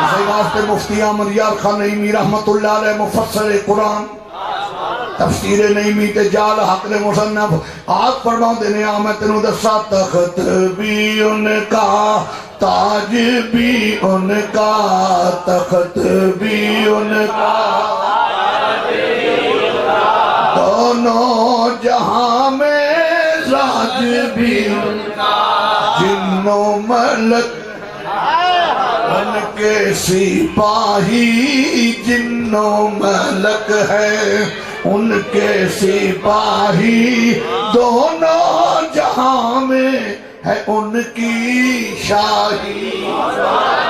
اسی واسطے مفتی احمد یار خان نعیمی رحمت اللہ علیہ مفسر قرآن تفسیر نعیمی تے جال حق نے مصنف آپ فرماؤں دینے آمد تنو دسا تخت بھی ان کا تاج بھی ان کا تخت بھی ان کا دونوں جہاں میں راج بھی ان کا جنوں ملک ان کے سپاہی جنوں ملک ہے ان کے سپاہی دونوں جہاں میں ہے ان کی شاہی.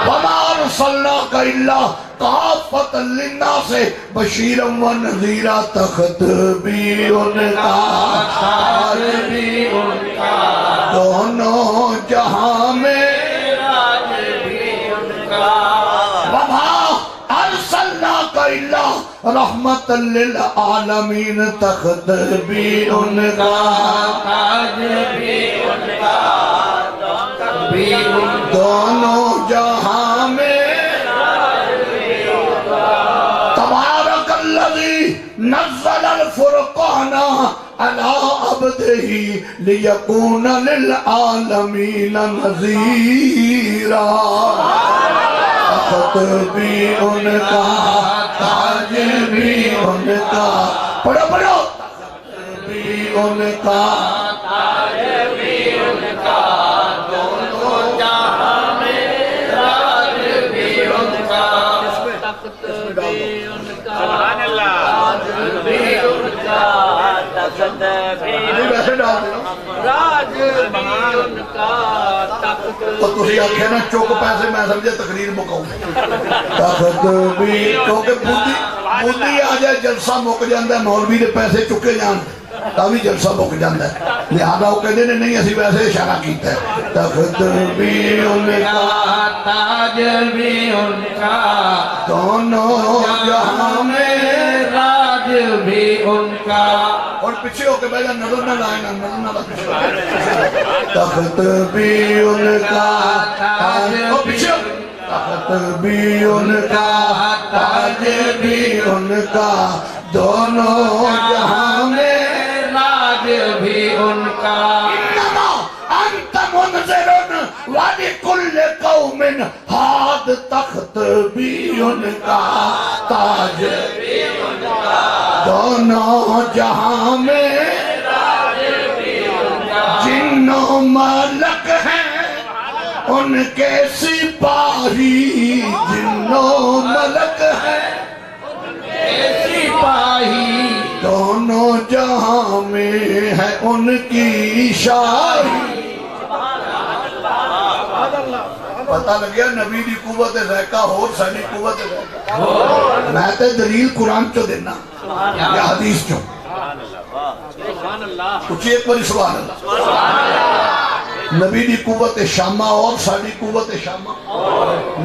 وَمَا أَرْسَلْنَاكَ إِلَّا کافت للناس بشیرا و نذیرا تخت بھی ان کا تاج بھی ان کا دونوں جہاں میں راج بھی ان کا وما ارسلناک الا رحمت للعالمین تخت بھی ان کا تاج بھی ان کا دونوں جہاں میں نزل الفرقان على عبده ليكون للعالمين نذيرا تخت بھی ان کا تاج بھی ان کا پڑھو پڑھو تخت بھی ان کا تاج بھی ان کا دونوں جہاں میں راج بھی ان کا تخت بھی ان کا سبحان اللہ نہیں ویسے ڈال دینا راج بھی ان کا تخت تو تسی آکھے نا چک پیسے میں سمجھے تقریر مکاؤں تخت بھی کیونکہ بودھی آ جائے جلسہ مک جاندہ ہے مولوی دے پیسے چکے جان تاوی جلسہ مک جاندہ ہے لہذا وہ کہنے نے نہیں اسی ویسے اشارہ کیتا ہے تخت بھی ان کا تاج بھی ان کا دونوں جہاں میں راج بھی ان کا اور پیچھے ہو کے بیجا نظر نہ لائے نا نظر نہ لائے تخت بھی ان کا اور پیچھے ہو تخت بھی ان کا تاج بھی ان کا دونوں جہاں میں راج بھی ان کا انما انت منذرن ولکل قوم ہاد تخت بھی ان کا تاج بھی ان کا دونوں جہاں میں جن و ملک ہیں ان کے سپاہی جن و ملک ہیں سپاہی دونوں جہاں میں ہے ان کی شاہی پتہ لگیا نبی دی قوت ذائقہ ہو سانی قوت ذائقہ میں تے دلیل قرآن چو دینا یا حدیث چو کچھ ایک باری سبحان اللہ نبی دی قوت شامہ اور سانی قوت شامہ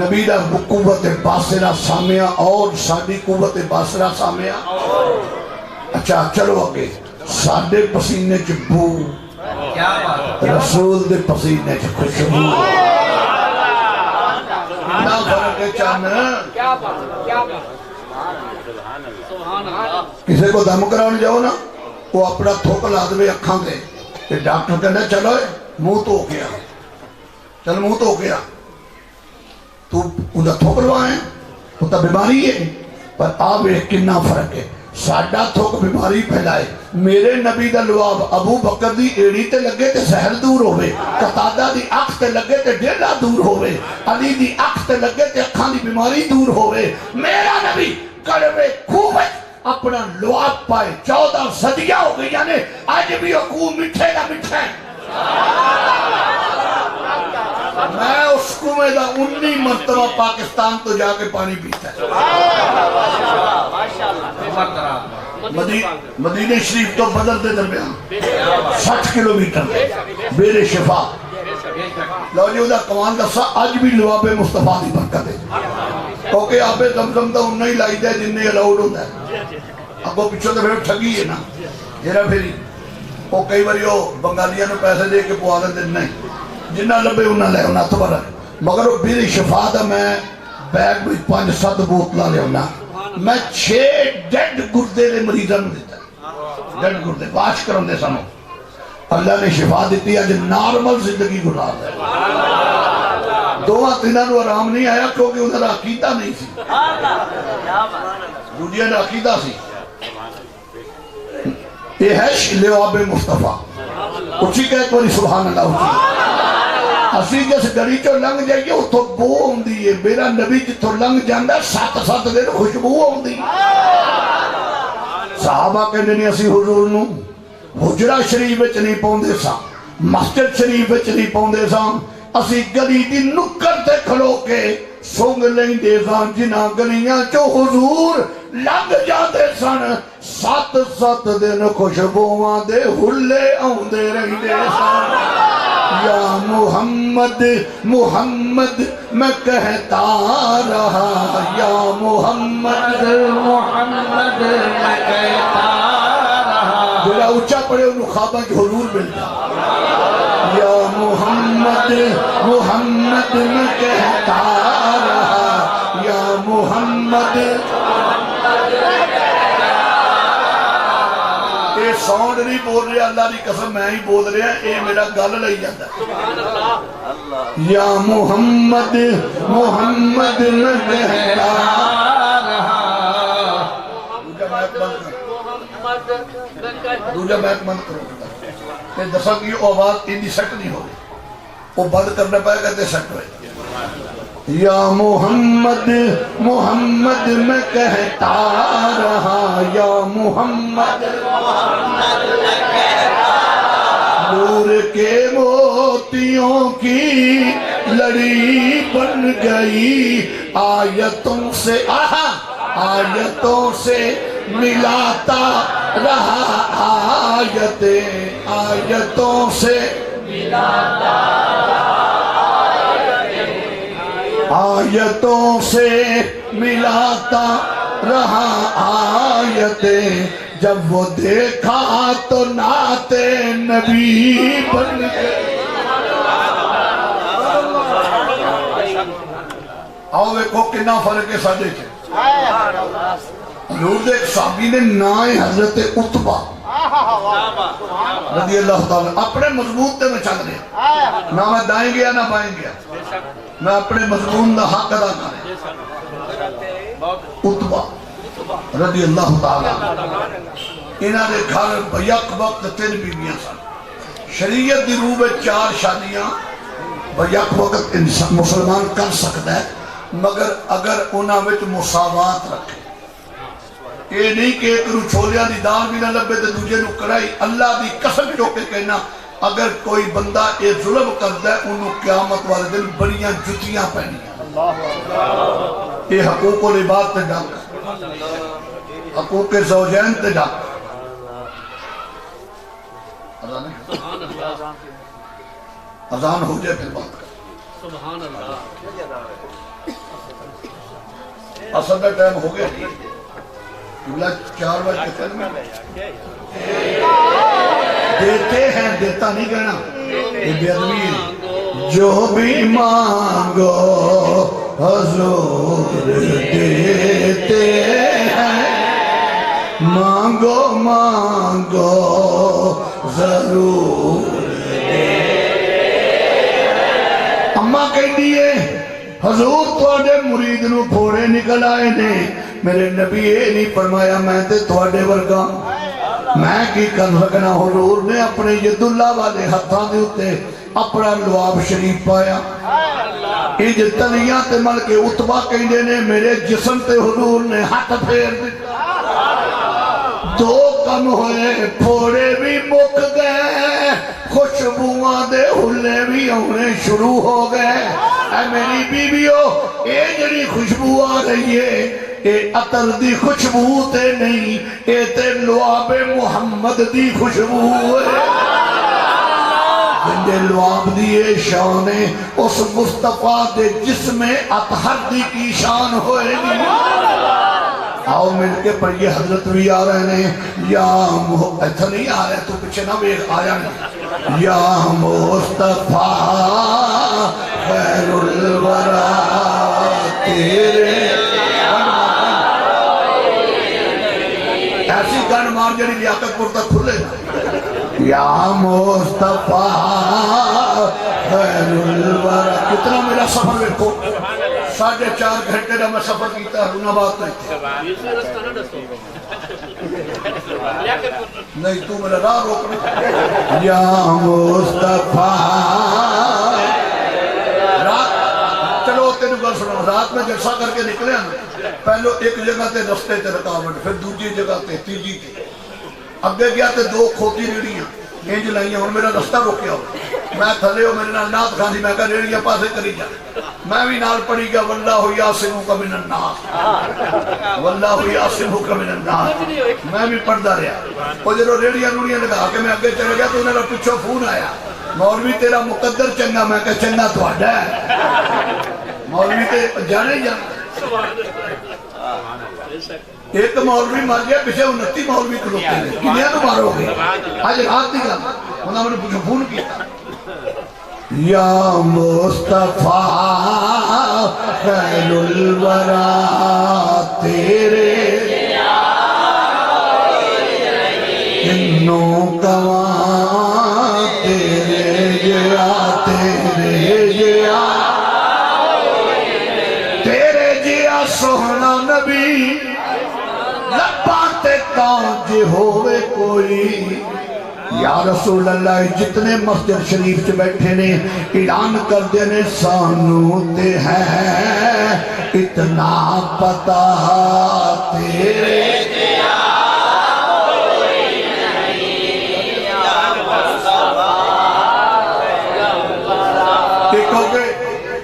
نبی دا قوت باصرہ سامعہ اور سانی قوت باصرہ سامعہ اچھا چلو آگے ساڑھے پسینے چ بو کیا بات رسول دے پسینے چ خوشبو نہ فرق ہے چاہنا کسی کو دم کراؤں جاؤ نا وہ اپنا تھوک لا دے اکھاں دے کہ ڈاکٹر کہنے چلو منہ تو ہو گیا چل منہ تو ہو گیا تو انہا تھوک لوائیں وہ تا بیماری ہے پر آپ ایک کنہ فرق ہے ساڑھا تھوک بیماری پھیلائے میرے نبی دا لواب ابو بکر دی ایڑی تے لگے تے سہر دور ہوئے قطادہ دی اکھ تے لگے تے ڈیلا دور ہوئے علی دی اکھ تے لگے تے اکھاں دی بیماری دور ہوئے میرا نبی کڑوے خوبت اپنا لواب پائے 14 صدیہ ہو گئی یعنی آج بھی حقوق مٹھے گا مٹھے میں اس کنویں دا 19 مرتبہ پاکستان تو جا کے پانی پیتا ہے مدینہ شریف تو بدر دے درمیان 60 کلومیٹر بیر شفا لو جی دا کمان دا سا آج بھی لواب مصطفیٰ دی برکت ہے کیونکہ آپ زمزم دا انہی لائی دے جنہیں الاؤڈ ہوتا ہے اب وہ پچھو دے پھر ٹھگی ہے نا جیرہ پھری وہ کئی باری ہو بنگالیاں نے پیسے دے کے پوالے دن نہیں جنہ لبے انہا لے انہا تو برا مگر وہ بیر شفا دا میں بیگ بھی 5-7 بوتلا لے انہا میں 6 ڈیڈ گردے لے مریضان دیتا ڈیڈ گردے واش کرن دے سنو اللہ نے شفا دیتی ہے جو نارمل زندگی گزار دے 2-3 نو آرام نہیں آیا کیونکہ انہوں نے عقیدہ نہیں سی دوجہ نے عقیدہ سی یہ ہے لواب مصطفیٰ اچھی کہت والی سبحان اللہ اچھی اسی جس گڑی چو لنگ جائے وہ تو بو ہوں دی ہے میرا نبی جتو لنگ جاندہ 7 دن خوشبو ہوں دی صحابہ کہنے نہیں اسی حضور نو حجرہ شریف وچ نہیں پوندے سا مسجد شریف وچ نہیں پوندے سا اسی گلی دی نکر تے کھلو کے سونگ لیں دے سان جنہ گلیاں چو حضور لگ جاتے سن 7 دن خوشبوان دے ہلے آن دے رہی دے سان یا محمد محمد میں کہتا رہا یا محمد محمد میں کہتا رہا جڑا اچھا پڑے انہوں خوابہ کی حضور ملتا یا محمد محمد میں کہتا رہا یا محمد یہ ساؤنڈ نہیں بول رہے اللہ دی قسم میں ہی بول رہے ہیں یہ میرا گل لئی جاتا ہے یا محمد محمد میں کہتا رہا دوجہ بیت بند کرو کہ دسا کہ یہ آواز اتنی سیٹ نہیں ہو رہی وہ بند کرنا پائے گا تے سیٹ ہوئے یا محمد محمد میں کہتا رہا، یا محمد نور کے موتیوں کی لڑی بن گئی، آیتوں سے آیتوں سے ملاتا رہا، آیتوں سے آیتوں سے ملاتا رہا آیتیں، جب وہ دیکھا تو نعت نبی بن گئے۔ آؤ دیکھو کتنا فرق ہے ساڑھے چھے۔ حضور ایک صحابی نے نائے حضرت عتبہ رضی اللہ تعالیٰ اپنے مضمون تے میں چل رہے، نہ میں دائیں گیا نہ بائیں گیا، میں اپنے مضمون دا حق ادا کریں۔ عتبہ رضی اللہ تعالیٰ انہاں نے گھر بیک وقت 3 بیویاں سن، شریعت دی روح میں 4 شادیاں بیک وقت مسلمان کر سکتا ہے، مگر اگر انہاں وچ مساوات رکھے، یہ نہیں کہ ایک رو چھولیاں دی دال بھی نہ لبے تو دوجے نو کڑائی، اللہ دی قسم جو کے کہنا اگر کوئی بندہ یہ ظلم کرتا ہے انہوں قیامت والے دن بڑیاں جتیاں پہنی ہیں۔ یہ حقوق و لباس تے ڈاک، حقوق زوجین تے ڈاک۔ اذان ہو جائے پھر بات کر، سبحان اللہ۔ اصل میں ٹائم ہو گیا، 4 بجے تک دیتے ہیں، دیتا نہیں کہنا، یہ بے ادبی ہے۔ جو بھی مانگو حضور دیتے ہیں، مانگو مانگو ضرور دیتے۔ اماں کہہ دیئے حضور تواڈے مرید نو پھوڑے نکل آئے نے، میرے نبی یہ نہیں فرمایا میں تے تواڈے ورگا، میں کی کر سکنا۔ حضور نے اپنے ید اللہ والے ہتھاں دے اتے اپنا لواب شریف پایا، انج تلیاں تے مل کے عتبہ کہندے نے میرے جسم تے حضور نے ہاتھ پھیر دیتا، 2 کم ہوئے، پھوڑے بھی مک گئے، خوشبوئاں دے حلے بھی ہونے شروع ہو گئے۔ اے میری بیویو، اے جڑی خوشبو آ رہی ہے، اے عطر دی خوشبو تے نہیں، اے تے لعاب محمد دی خوشبو ہے۔ جنجے لعاب دیئے شان اس مصطفیٰ دے جسم اطہر دی کی شان ہوئے نہیں۔ آؤ مل کے پر یہ حضرت بھی آ رہے ہیں، یا ایسا نہیں آ رہے تو پچھے نہ بھی آیا نہیں، یا مصطفیٰ خیر الورا تیرے ایسی گن مار جڑی لیاقت پر تک کھلے نا، یا مصطفیٰ خیر الورا۔ کتنا میرا سفر دیکھو، 4.5 گھنٹے دا میں سفر کیتا ہے، رونا بات نہیں تھی، نہیں تو میرا راہ روک رہا۔ یا مصطفیٰ، چلو تینوں گل سنا، رات میں جلسہ کر کے نکلے ہیں، پہلو ایک جگہ تے رستے تے رکاوٹ، پھر دوسری جگہ تے، تیجی تے، اگے گیا تے 2 کھوتی ریڑیاں انج لائیاں، اور میرا رستہ روکیا ہو، میں تھلے ہو میرے نال نات کھاندی، میں کہا ریڑیاں پاسے کری جا، میں بھی نال پڑھی گیا واللہ یعصمک من الناس، واللہ یعصمک من الناس، میں بھی پڑھدا رہا۔ اور جب ریڑیاں روڑیاں لگا کے میں اگے چل گیا تو انہوں نے پچھو فون آیا، مولوی تیرا مقدر چنگا، میں کہا چنگا تہاڈا ہے، مولوی تے جانے جانا۔ ایک مولوی مر گیا، پیچھے 29 مولوی کھلوتے ہیں، کنیا تو مارو گے؟ آج رات نہیں گا، انہوں نے پوچھو فون کیا، یا مصطفیٰ خیر الورا تیرے انوں کواں تیرے جیا تیرے جیا سوہنا نبی لباں تے کانج ہوئے کوئی، یا رسول اللہ جتنے مسجد شریف چ بیٹھے نے اعلان کر دینے سانو تے ہے اتنا پتا تیرے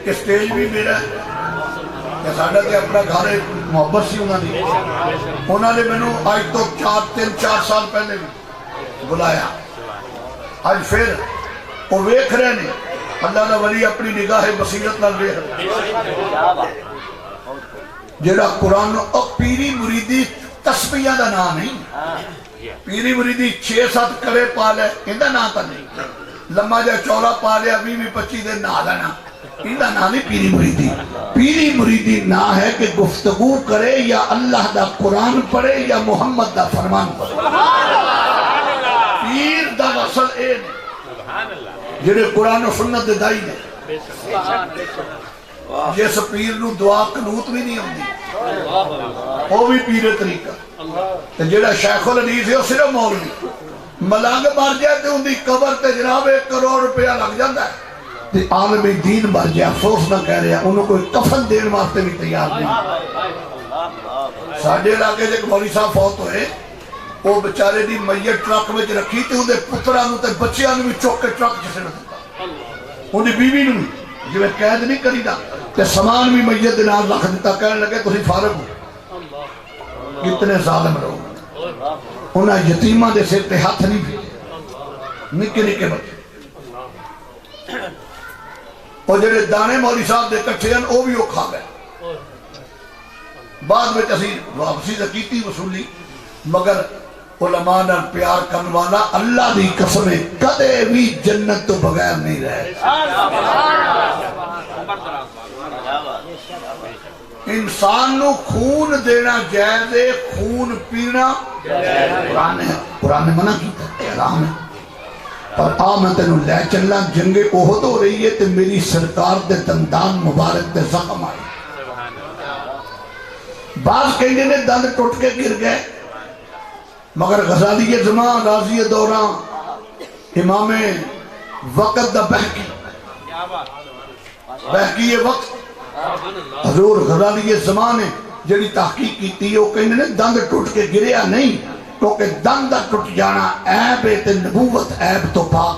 کہ سٹیج بھی میرا ہے کہ ساڑھا تے اپنا گھر محبت سی انہوں نے میں آج تو 3-4 سال پہلے بھی بلایا آج پھر وہ ویکھ رہے نے اللہ نے ولی اپنی نگاہ بصیرت نہ ویکھ رہے جیڑا قرآن پیری مریدی تسبیحہ دا نام نہیں پیری مریدی 6-7 کڑے پا لے اندہ نام تا نہیں لمحہ جا چولا پا لیا 20-25 دن نہ لینا اندہ نام نہیں پیری مریدی پیری مریدی نہ ہے کہ گفتگو کرے یا اللہ دا قرآن پڑھے یا محمد دا فرمان پڑھے پیر دا وصل اے نے جنہیں قرآن و سنت دے دائی نے جیسا پیر نو دعا قنوت بھی نہیں ہوندی وہ بھی پیر طریقہ جنہیں شیخ الحدیث ہے وہ صرف مولوی ملانگ مار جائے تو اندھی قبر تے جناب 1 کروڑ روپیہ لگ جاندہ ہے تے عالم دین مر جائے افسوس نہ کہہ رہے ہیں انہوں کوئی کفن دین واسطے بھی تیار نہیں ساڑھے علاقے جے مولی صاحب فوت ہوئے وہ بچارے دی میت ٹرک میں رکھی تے اندھے پترانوں تے بچیاں بھی چوک کے ٹرک جسے نہ دیتا اندھی بیوی نو جو میں قید نہیں کری دا تے سامان بھی میت دنار رکھ دیتا کہنے لگے تسی فارغ ہو کتنے ظالم لوگ انہاں یتیمہ دے سر تے ہاتھ نہیں بھی نکے نکے بچے اور جڑے دانے مولی صاحب دے کٹھے ہیں وہ بھی وہ کھا گئے بعد میں تسی واپسی زکیتی وصولی مگر علماء نے پیار کرنے والا اللہ دی قسمیں کدے بھی جنت تو بغیر نہیں رہے انسان نو خون دینا جائز ہے خون پینا قرآن نے منع کیتا ہے حرام ہے اور میں تینوں لے چلا جنگ احد ہو رہی ہے تے میری سرکار دے دندان مبارک دے زخم آئے بعض کہنے نے دند ٹوٹ کے گر گئے مگر غزالی زمان راضی دوران امام وقت دا بہکی وقت حضور غزالی زمان ہے جڑی تحقیق کی تھی وہ کہنے نے دند ٹوٹ کے گریا نہیں کیونکہ دند ٹوٹ جانا عیب ہے تے نبوت عیب تو پاک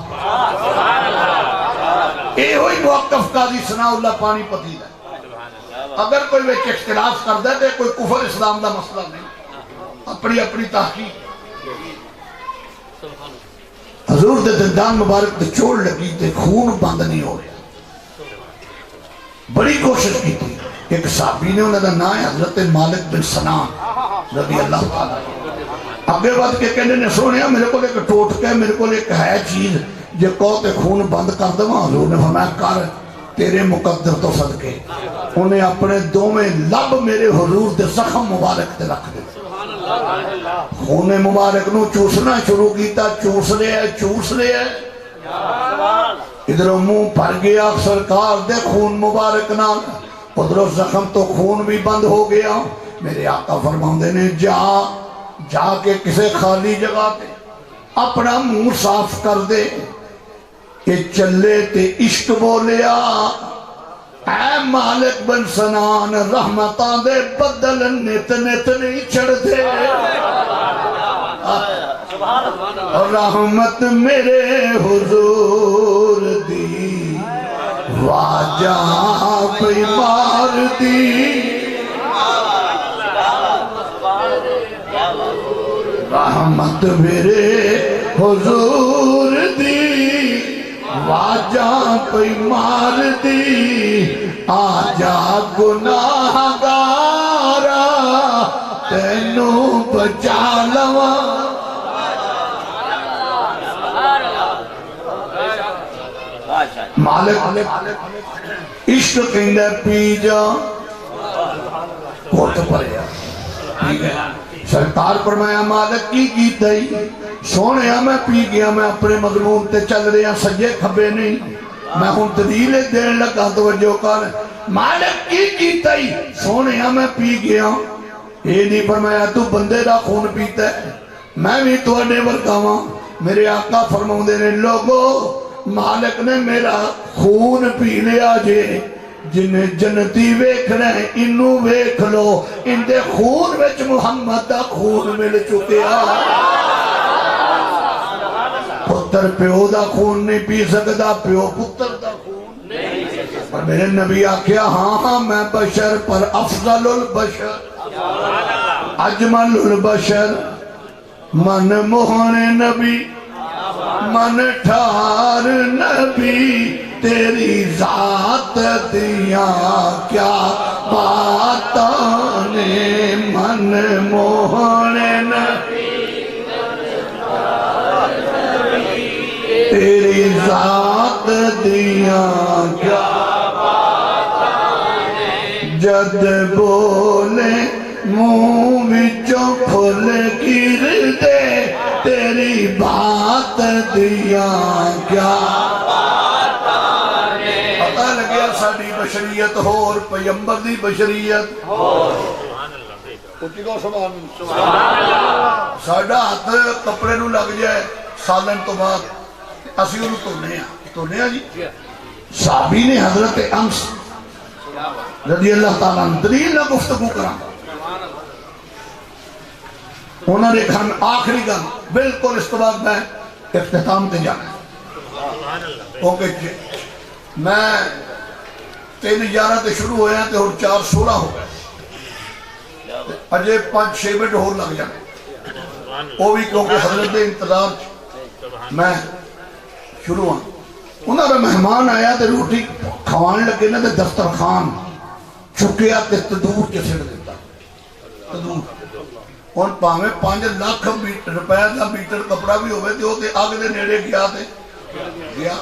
اے ہوئی موقف قاضی ثناء اللہ پانی پتی ہے اگر کوئی ویچ اختلاف کر دے کوئی کفر اسلام دا مسئلہ نہیں اپنی اپنی تحقیق حضور دے دندان مبارک تے چوڑ لگی تے خون بند نہیں ہو رہا بڑی کوشش کی تھی ایک صحابی نے انہوں نے نام ہے حضرت مالک بن سنان رضی اللہ تعالیٰ اگے بات کے کہنے نے سنیا میرے کو ایک ٹوٹ کے میرے کو ایک ہے چیز جو کہتے خون بند کر دوں حضور نے فرمایا کر تیرے مقدر تو صدقے انہیں اپنے دومیں لب میرے حضور دے زخم مبارک تے رکھ دے خون مبارک نو چوسنا شروع کیتا چوس لے ادھر منہ پھر گیا سرکار دے خون مبارک نال ادھر زخم تو خون بھی بند ہو گیا میرے آقا فرماندے نے جا کے کسے خالی جگہ تے اپنا منہ صاف کر دے کہ چلے تے عشق بولیا اے مالک بن سنان رحمتان دے بدل نت نہیں چڑھ دے رحمت میرے حضور دی واجہ پہ مار دی رحمت میرے حضور دی واجہ پہ مار دی آجا گناہ گارا تینوں بچا لوا مالک عشق کہندہ پی جا کوٹ پڑیا سرکار فرمایا مالک کی کیتا ہی سونے میں پی گیا میں اپنے مضمون تے چل رہا سجے کھبے نہیں میں ہوں دلیل دین لگا توجہ کر مالک کی کیتا ہی سونے میں پی گیا یہ نہیں فرمایا تو بندے دا خون پیتا ہے میں بھی تواڈے ورگا ہاں۔ میرے آقا فرماؤندے نے لوگو مالک نے میرا خون پی لیا جے، جنہیں جنتی ویکھ رہے انہوں ویکھ لو، ان دے خون وچ محمد دا خون مل چکیا۔ پتر پیو دا خون نہیں پی سکتا، پیو پتر دا خون اور میرے نبی آکھیا ہاں میں بشر پر افضل البشر اجمل البشر، من موہن نبی من ٹھار نبی، تیری ذات دیا کیا باتاں نے، من موہن نبی تیری ذات دیا کیا باتاں نے، جد بولے منہ وچوں پھل گر دے، تیری بات دیا کیا باتاں نے۔ پتہ لگیا ساڈی بشریت ہور، پیغمبر دی بشریت ہور۔ اچھی کو سبحان اللہ۔ ساڈا ہاتھ کپڑے نو لگ جائے سالن تو بعد اسی انہوں تونے ہیں جی۔ صحابی نے حضرت انس رضی اللہ تعالیٰ دلیل نہ گفتگو کرا، انہوں نے کھان آخری گن بالکل اس کے بعد میں اختتام تے جانا اوکے جی۔ میں 3:11 تے شروع ہویا تے اور 4:16 ہو گئے، اجے 5-6 منٹ ہور لگ جانے، وہ بھی کیونکہ حضرت دے انتظار میں شروع ہاں۔ انہوں نے مہمان آیا تے روٹی کھوان لگے نا تے دسترخوان چکیا تے تدور کے سڑ دیتا، تدور اور پاہمیں 5 لاکھ روپے دا میٹر کپڑا بھی ہوئے تے وہ تے آگ دے نیڑے گیا تے گیا۔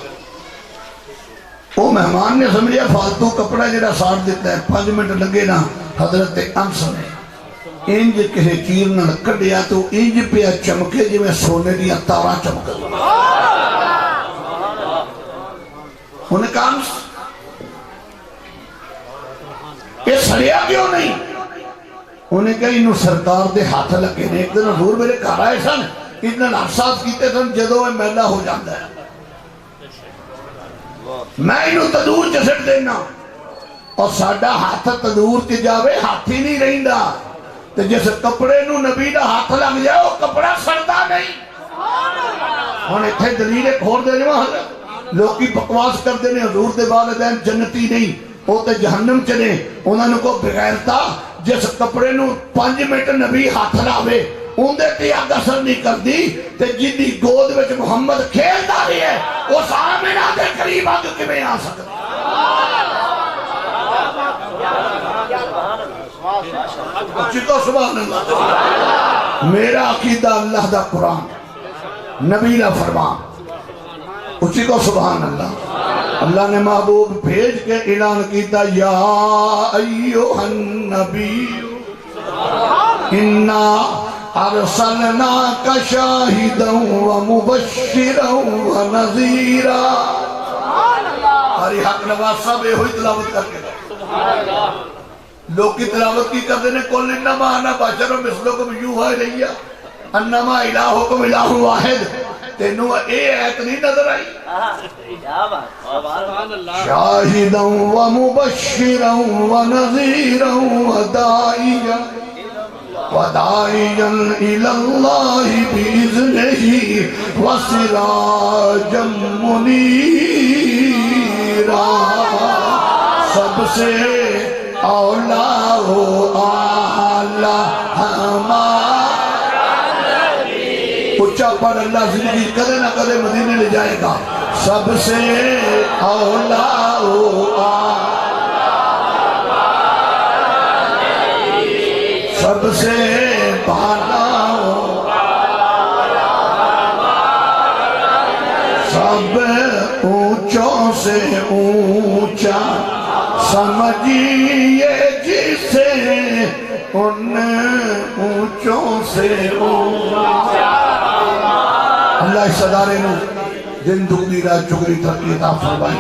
وہ مہمان نے سمجھیا فالتو کپڑا جڑا ساڑ دیتا ہے، 5 منٹ لگے نا حضرت انس نے انج کسے چیر نہ کڈیا تو انج پہ چمکے جی میں سونے دیا تارا چمک انہیں کہا انس یہ سڑیا کیوں نہیں؟ انہیں کہا انہوں سرکار دے ہاتھ لگے نے، ایک دن حضور میرے گھر آئے سن، اتنا نفسات کیتے سن جدو میں میلا ہو جاندہ ہے، میں انہوں تدور چسٹ دینا اور ساڑھا ہاتھ تدور کے جاوے ہاتھ ہی نہیں رہندہ، تو جس کپڑے نو نبی دا ہاتھ لگ جائے وہ کپڑا سڑتا نہیں۔ ہوں اتھے دلیل ایک اور دے جمع لوگ کی بکواس کر دینے حضور دے والدین جنتی نہیں، وہ تے جہنم چلے، انہوں نے کو بغیرتا جس کپڑے نو 5 منٹ نبی ہاتھ لاوے ان دے تے آگ اثر نہیں کر دی، تے جنی گود وچ محمد کھیلتا رہی ہے وہ سامنہ دے قریب آگ کے میں آ سکتا۔ چکو سبحان اللہ۔ میرا عقیدہ اللہ دا قرآن نبی دا فرمان، اسی کو سبحان اللہ۔ اللہ نے محبوب بھیج کے اعلان کیتا یا ایوہ النبی انا ارسلناک شاہدا ومبشرا ونذیرا۔ ہری حق نواز صاحب یہ ہوئی تلاوت کر کے لوگ کی تلاوت کی کرتے ہیں کل انما انا بشر مثلکم یوحی الی انما الہکم الہ واحد، تینوں اے ایت نہیں نظر آئی؟ شاہدا ومبشرا ونذیرا وداعیا الی اللہ بإذنہ وسراجا منیرا۔ سب سے اولا ہو آلہ ہمارا نبی، اچھا پر اللہ زندگی کدے نہ کدے مدینے لے جائے گا۔ سب سے اولا ہو آلہ ہمارا نبی، سب سے بالا ہو آلہ ہمارا نبی، سب اونچوں سے اونچا سمجھیے جسے ان اونچوں سے اونچا۔ اللہ اس ادارے نو دن دگنی رات چگنی ترقی عطا فرمائے۔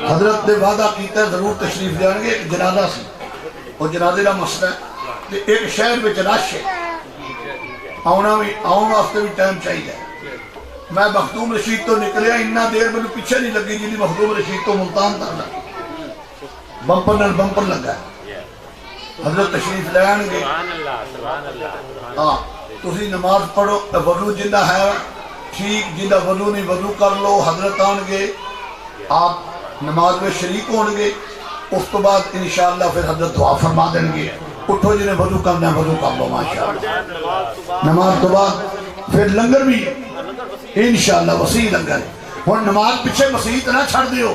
حضرت نے وعدہ کیتا ہے ضرور تشریف جائیں گے، ایک جنازہ سی اور جنازے کا مسئلہ ہے کہ ایک شہر میں رش ہے آنا بھی آؤں واسطے بھی ٹائم چاہیے. میں مختوم رشید تو نکلیا اتنا دیر میں پیچھے نہیں لگی جی مختوم رشید تو ملتان تک لگی. بمپر نال بمپر لگا ہے. حضرت تشریف لے گے. ہاں تسی نماز پڑھو وضو جنہ ہے ٹھیک جنہ وضو نہیں وضو کر لو. حضرت آن گے آپ نماز میں شریک ہون گے. اس تو بعد انشاءاللہ پھر حضرت دعا فرما دیں گے. اٹھو جنہیں وضو کرنا ہے وضو کر لو ماشاءاللہ. نماز تو بعد پھر لنگر بھی انشاءاللہ وسیع لنگر ہے. اور نماز پیچھے مسیح نہ چھڑ دیو.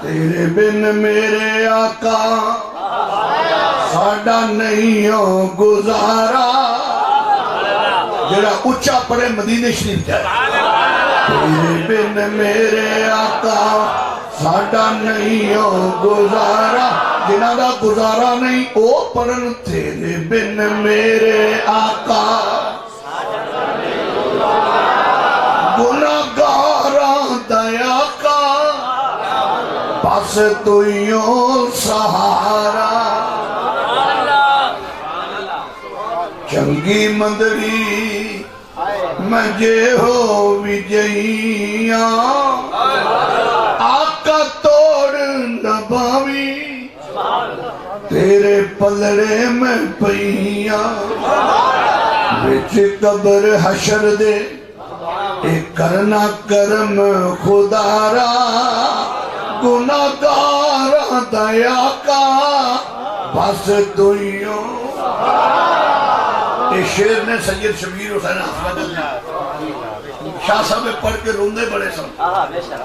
تیرے بن میرے آقا ساڈا نہیں ہو گزارا. جڑا اچھا پڑے مدینے شریف جائے. تیرے بن میرے آقا ساڈا نہیں ہو گزارا. جنہ دا گزارا نہیں او پڑھن تیرے بن میرے آقا. گناہگاراں دا آقا بس تو یوں سہارا. چنگی مندری میں جے ہو وجیاں آقا توڑ نباوی تیرے پلڑے میں پئیاں. بچ قبر حشر دے اے کرنا کرم خدارا. گناہگاراں دا آقا بس تو یوں. یہ شعر نے سید شبیر حسین احمد شاہ صاحب پڑھ کے روندے بڑے سن.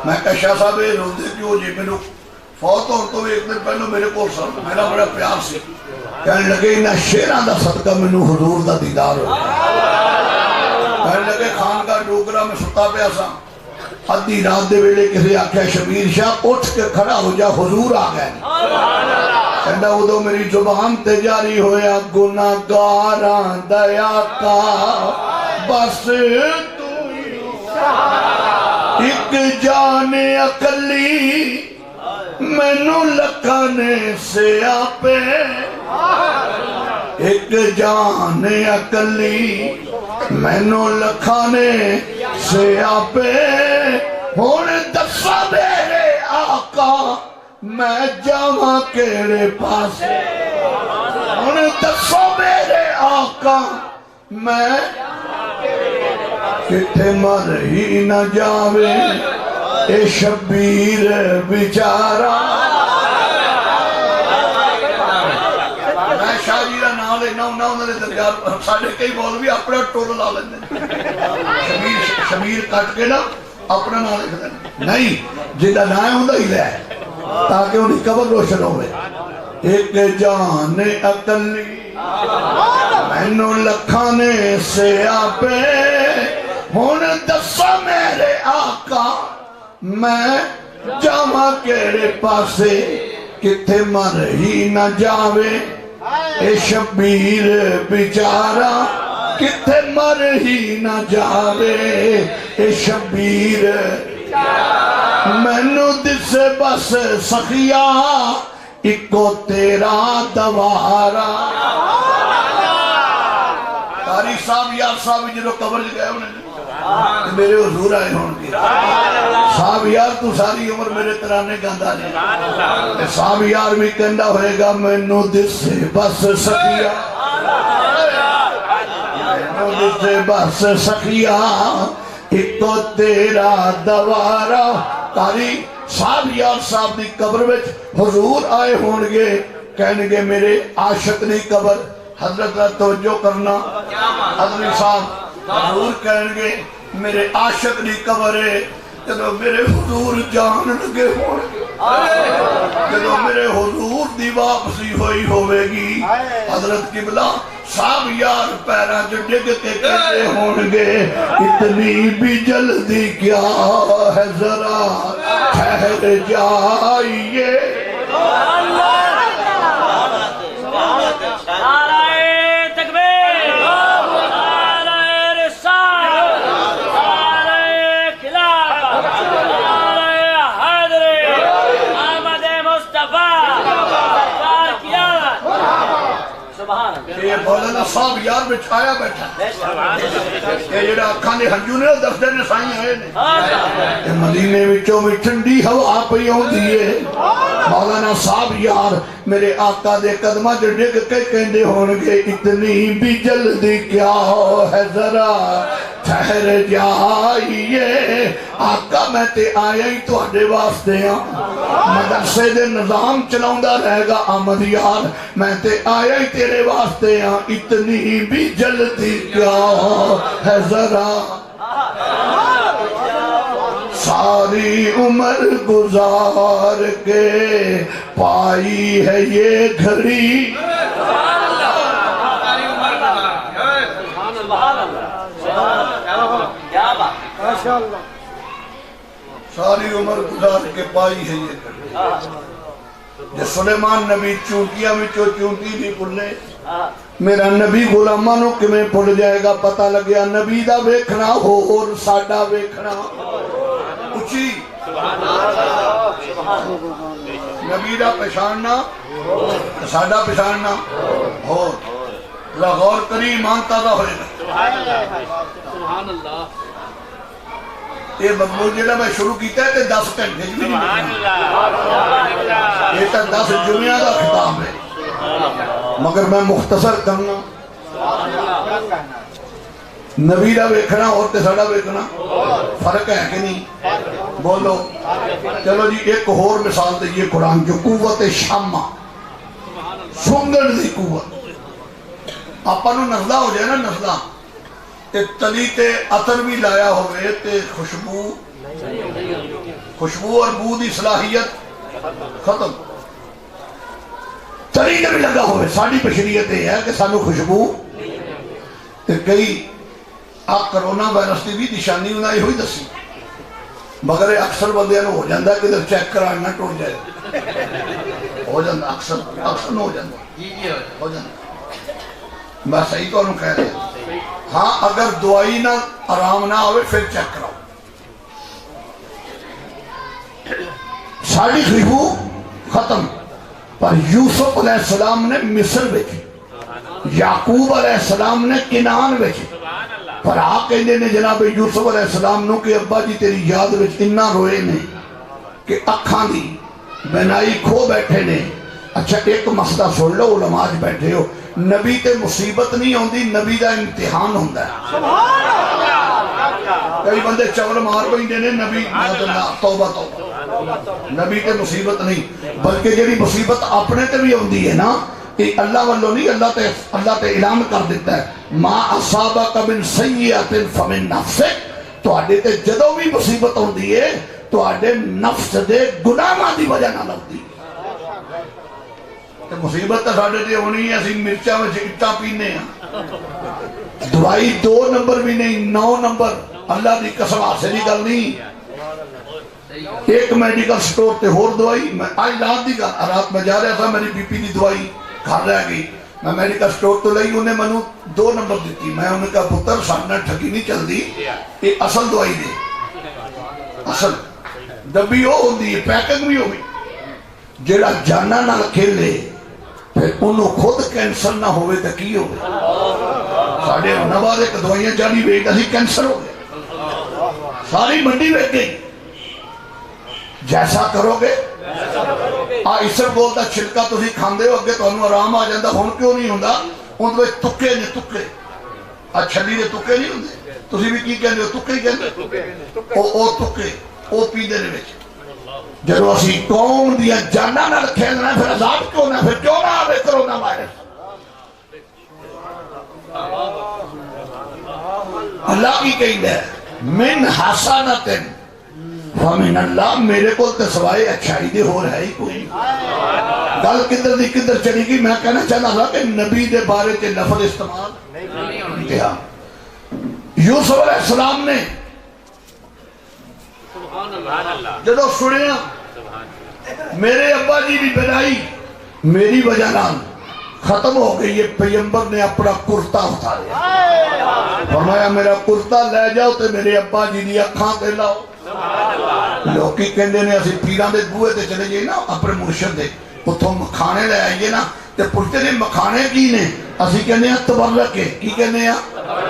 میں کہا شاہ صاحب روندے کیوں جی. میں فوت ہون تو ایک دن پہلو میرے کو سن میرا بڑا پیار سی. کہنے لگے انہاں شعراں دا صدقہ مینوں حضور دا دیدار ہو. کہنے لگے خانقاہ ڈوگرا میں ستا پیا سا. ادھی رات دے ویلے کسی آکھیا شبیر شاہ اٹھ کے کھڑا ہو جا حضور آ گئے. کہندا ادو میری زبان تے جاری ہویا گناہگاراں دا آقا بس تو ایک جان اکلی مینوں لکھانے سے آپے. ایک جان اکلی مینوں لکھانے سے آپے. ہن دسا میرے آقا میں جاواں کیڑے پاسے. ہن دسو میرے آقا میں کتھے مر ہی نہ جاوے اے شبیر بیچارہ. میں شاہ جی کا نام لینا ہوں انہوں نے درگاہ ساڑھے کئی مولوی اپنا ٹول لا لیندے. شبیر کٹ کے نا اپنا نام لکھ دینا. نہیں جہاں نام ہوندا ہی لے تاکہ انہیں قبر روشن ہوئے. ایک جان اکلی مینوں لکھانے سے آپے. ہن دسا میرے آقا میں جاواں کیڑے پاسے کتھے مر ہی نہ جاوے اے شبیر بیچارہ. کتھے مر ہی نہ جاوے اے شبیر. مینوں دسے بس سخیا اکو تیرا دوارا. قاری صاحب یار صاحب جنہوں قبر گئے انہیں میرے حضور آئے ہون گے. صاحب یار تو ساری عمر میرے ترانے گاندہ نہیں. صاحب یار بھی کہندہ ہوئے گا مینوں دسے بس سخیا مینوں دسے بس سخیا اکو تیرا دوارا. قاری صاحب یار صاحب دی قبر وچ حضور آئے ہون گے. کہنے گے میرے عاشق دی قبر. حضرت را توجہ کرنا حضرت صاحب حضور کہنے گے میرے عاشق دی قبر ہے. جدو میرے حضور جان لگے ہون گے جدو میرے حضور دی واپسی ہوئی ہوئے گی. حضرت قبلہ صاحب یار پیرا جو ڈگ کے کہتے ہون گے اتنی بھی جلدی کیا ہے ذرا ٹھہر جائیے. مولانا صاحب یار بچھایا بیٹھا یہ جڑا اکھاں دے ہنجو نے دفتر نے سائیں آئے نے مدینے وچوں بھی ٹھنڈی ہوا پئی ہوندی ہے مولانا صاحب یار میرے آقا دے قدماں تے ڈگ کے کہندے ہون گے اتنی بھی جلدی کیا ہے ذرا ٹھہر جائیے آقا میں تے آیا ہی تواڈے واسطے ہاں مدرسے دے نظام چلاوندا رہے گا آمد یار میں تے آیا ہی تیرے واسطے ہاں اتنی بھی جلدی کیا ہے ذرا ساری عمر گزار کے پائی ہے یہ گھڑی ساری عمر گزار کے پائی ہے یہ گھڑی جو سلیمان نبی چونٹیاں میں چونٹی نہیں پھلے میرا نبی غلامانوں کمیں پھل جائے گا پتہ لگیا نبی دا ویکھنا ہو اور ساڈا ویکھنا اچھی نبی دا پہچاننا ساڈا پہچاننا ہو غور کری ایمان تازہ ہوئے گا سبحان اللہ یہ مضمون جڑا میں شروع کیتا ہے کہ 10 گھنٹے بھی نہیں یہ تو 10 جمعہ کا خطاب ہے مگر میں مختصر کرنا نبی دا ویکھنا اور تے ساڈا ویکھنا فرق ہے کہ نہیں بولو چلو جی ایک اور مثال دئیے قرآن جو قوت شامہ سونگن دی قوت آپا نو نزلہ ہو جائے نا نزلہ تے تلی تے عطر بھی لایا ہوئے تے خوشبو اور بو دی صلاحیت ختم تلی تے بھی لگا ہوئے ساڑی بشریت ہے کہ سانو خوشبو تے کئی آپ کرونا وائرس دی بھی نشانی انہاں یہ ہوئی دسی مگر اکثر بندیاں نو ہو جاندہ کہ در چیک کران نہ ٹوٹ جائے ہو جاندہ اکثر نہ ہو جاندہ ہو جاندہ میں صحیح تو انہوں کہہ رہے ہیں ہاں اگر دعائی نہ آرام نہ ہوئے پھر چیک کراؤ ساڑی خوشبو ختم پر یوسف علیہ السلام نے مصر بیچی یعقوب علیہ السلام نے کنان بیچی پر آپ کہنے نے جناب یوسف علیہ السلام نو کہ ابا جی تیری یاد بیچ انہا روئے نے کہ اکھاں دی بینائی کھو بیٹھے نے اچھا ایک مسئلہ سن لو علماء بیٹھے ہو نبی تے مصیبت نہیں ہوندی نبی دا امتحان ہوندہ ہے کئی بندے چول مار کوئی دینے نبی توبہ نبی تے مصیبت نہیں بلکہ جیڑی مصیبت اپنے تے بھی ہوندی ہے نا کہ اللہ والو نہیں اللہ تے اعلان کر دیتا ہے ما اصابک من سیئۃ فمن نفسک تو آڈے تے جدوں بھی مصیبت ہوندی ہے تو آڈے نفس دے گناہاں دی وجہ نہ لگتی مصیبت تا ساڑھے تے ہونی ہے اسی مرچہ میں اٹا پینے ہیں دوائی 2 نمبر بھی نہیں 9 نمبر اللہ دی قسم حاصل ہی کر نہیں ایک میڈیکل سٹور تے ہور دوائی میں آج رات میں جا رہا تھا میری بی پی دی دوائی گھر رہ گئی میں میڈیکل سٹور تو لئی انہیں منو 2 نمبر دیتی میں انہیں کہا پتر سامنے ٹھگی نہیں چل دی یہ اصل دوائی دے اصل ڈبی ہو ہوندی ہے پیکنگ بھی ہوگی جیڑا جانا نہ کھیلے پھر انہوں خود کینسر نہ ہوئے تو کی ہوئے ساڑھے نوازے کہ دوائیاں جانی بیٹ اسی کینسر ہو گئے ساری منڈی بیٹ گئی جیسا کرو گے اسر بولتا چھلکا تو ہی کھاندے ہو اگے تو انہوں آرام آ جاندہ ہون کیوں نہیں ہوندہ ان تو تکے نے تکے چھلی نے تکے نہیں ہوندے تو ہی بھی کی کہنے ہو تکے ہی کہنے او تکے او پی دے نے بیچے جب اسی قوم دیا جانا نہ کھیلنا پھر عذاب کیوں نہ پھر کیوں نہ آوے کرونا وائرس اللہ کی کہیں دے من حسانتن فمن اللہ میرے کو سوائے اچھائی دے ہو رہا ہی کوئی گل کدھر دی کدھر چلی گی میں کہنا چاہتا تھا کہ نبی دے بارے تے لفظ استعمال انتہا یوسف علیہ السلام نے جدو سنیا میرے ابا جی بھی بنائی میری وجہ نام ختم ہو گئی یہ پیغمبر نے اپنا کرتا اتاریا فرمایا میرا کرتا لے جاؤ تے میرے ابا جی دی اکھاں تے لاؤ لوکی کہندے نے اسی پیران دے بوئے تے چلے جائے نا اپنے مرشد دے اتھوں مکھانے لے آئیے نا تے پوچھتے نے مکھانے کی نے اسی کہنے ہیں تبرک ہے. کی کہنے ہیں؟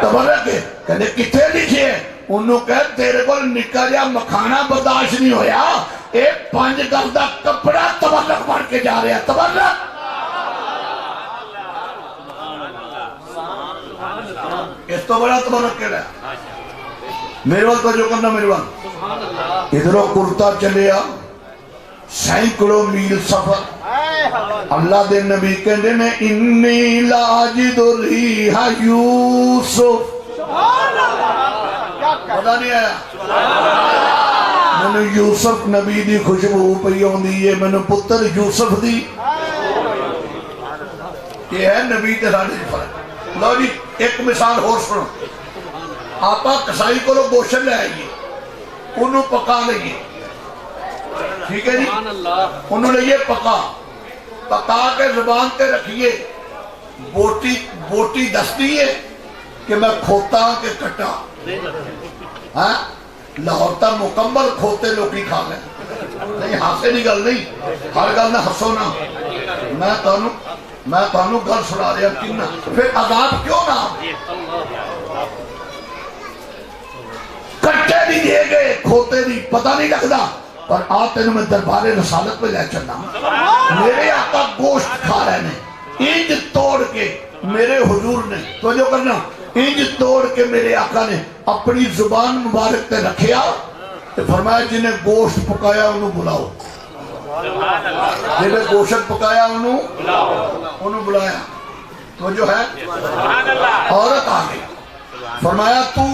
تبرک ہے. کہنے کتنے لکھے ہیں؟ انہوں کہ تیرے کو نکا جا مکھانا برداشت نہیں ہویا, ایک 5 گز دا کپڑا تبرک بن کے جا رہا ہے. تبرک اس تو بڑا تبرک کہہ رہا ہے. میرے وقت جو کرنا میرے وقت ادھروں کرتا چلے آ سینکڑوں میل سفر. اللہ دے نبی کہنے نے انی لاجد ریح یوسف. پتہ نہیں آیا میں نے یوسف نبی دی خوشبو پئی ہوندی ہے, میں نے پتر یوسف دی. یہ ہے نبی تے ساڈے فرق. لو جی ایک مثال اور سنو. آپا کسائی کو لو گوشت لے آئیے, انہوں پکا لئیے, ٹھیک ہے جی, انہوں نے یہ پکا کے زبان تے رکھیے. بوٹی دستی ہے کہ میں کھوتا کہ کٹا. لاہور تا مکمل کھوتے لوگی کھا لیں. نہیں ہاسے نہیں گل نہیں, ہر گل نہ ہسو نہ. میں تانوں گل سنا رہا کنا پھر عذاب کیوں نہ کٹے نہیں دے گئے کھوتے نہیں پتہ نہیں لگتا. پر آتے میں دربار رسالت پہ لے چلنا. میرے آقا گوشت کھا رہے ہیں انج توڑ کے, میرے حضور نے تو جو کرنا انج توڑ کے میرے آقا نے اپنی زبان مبارک تے رکھیا. فرمایا جنہیں گوشت پکایا انہوں بلاؤ, جنہیں گوشت پکایا انہوں بلایا. تو جو ہے عورت آگئی, فرمایا تو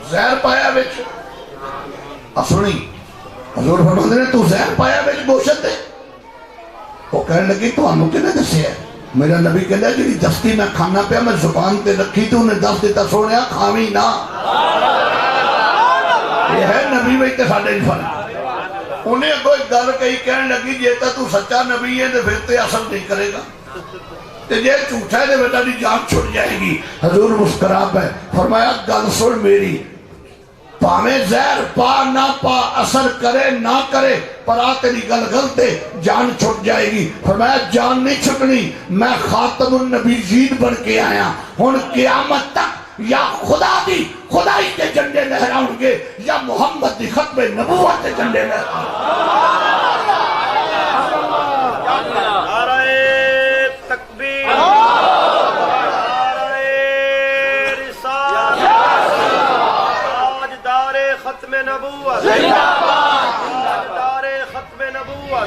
زہر پایا بچ. سنی حضور فرماتے ہیں تو زہر پایا بچ گوشت دے. وہ کہنے لگی تو انہوں کنے دسے ہے؟ میرا نبی کہنے لگا جی دستی میں کھانا پیا میں زبان تے رکھی تو انہیں دس دیتا سونے کھاوی نہ. یہ ہے نبی بیٹے ساڑھے فرق. انہیں کوئی گل کہی کہنے لگی جیتا تو سچا نبی ہے تو پھر تے اثر نہیں کرے گا, تو یہ جھوٹا ہے بیٹا دی جان چھوڑ جائے گی. حضور مسکرا پہ فرمایا گل سن میری, پاویں زہر پا نہ پا اثر کرے نہ کرے پر آ تیری گل غلط ہے, جان چھوٹ جائے گی. فرمایا جان نہیں چھٹنی, میں خاتم النبیین بن کے آیا ہوں. قیامت تک یا خدا دی خدائی کے جنڈے لہراؤں گے یا محمد دی ختم نبوت کے جنڈے لہراؤں گے. نعرہ تکبیر, نعرہ رسالت, تاجدار ختم نبوت, تاجدار ختم نبوت,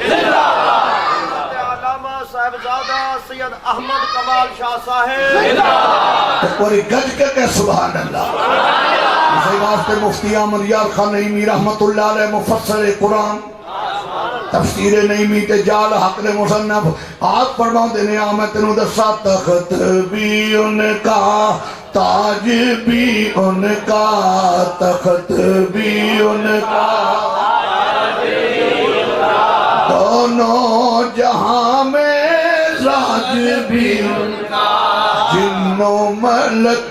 علامہ صاحبزادہ سید احمد کمال شاہ صاحب. پوری گج کے کہ سبحان اللہ. اسی واسطے مفتی احمد یار خان نعیمی رحمت اللہ علیہ مفسر قرآن تفسیر نعیمی تے جال حق دے مصنف آپ فرماؤں دینے آمد تنو دسا تخت بھی ان کا تاج بھی ان کا, تخت بھی ان کا, دونوں جہاں میں راج بھی ان کا, جنوں ملک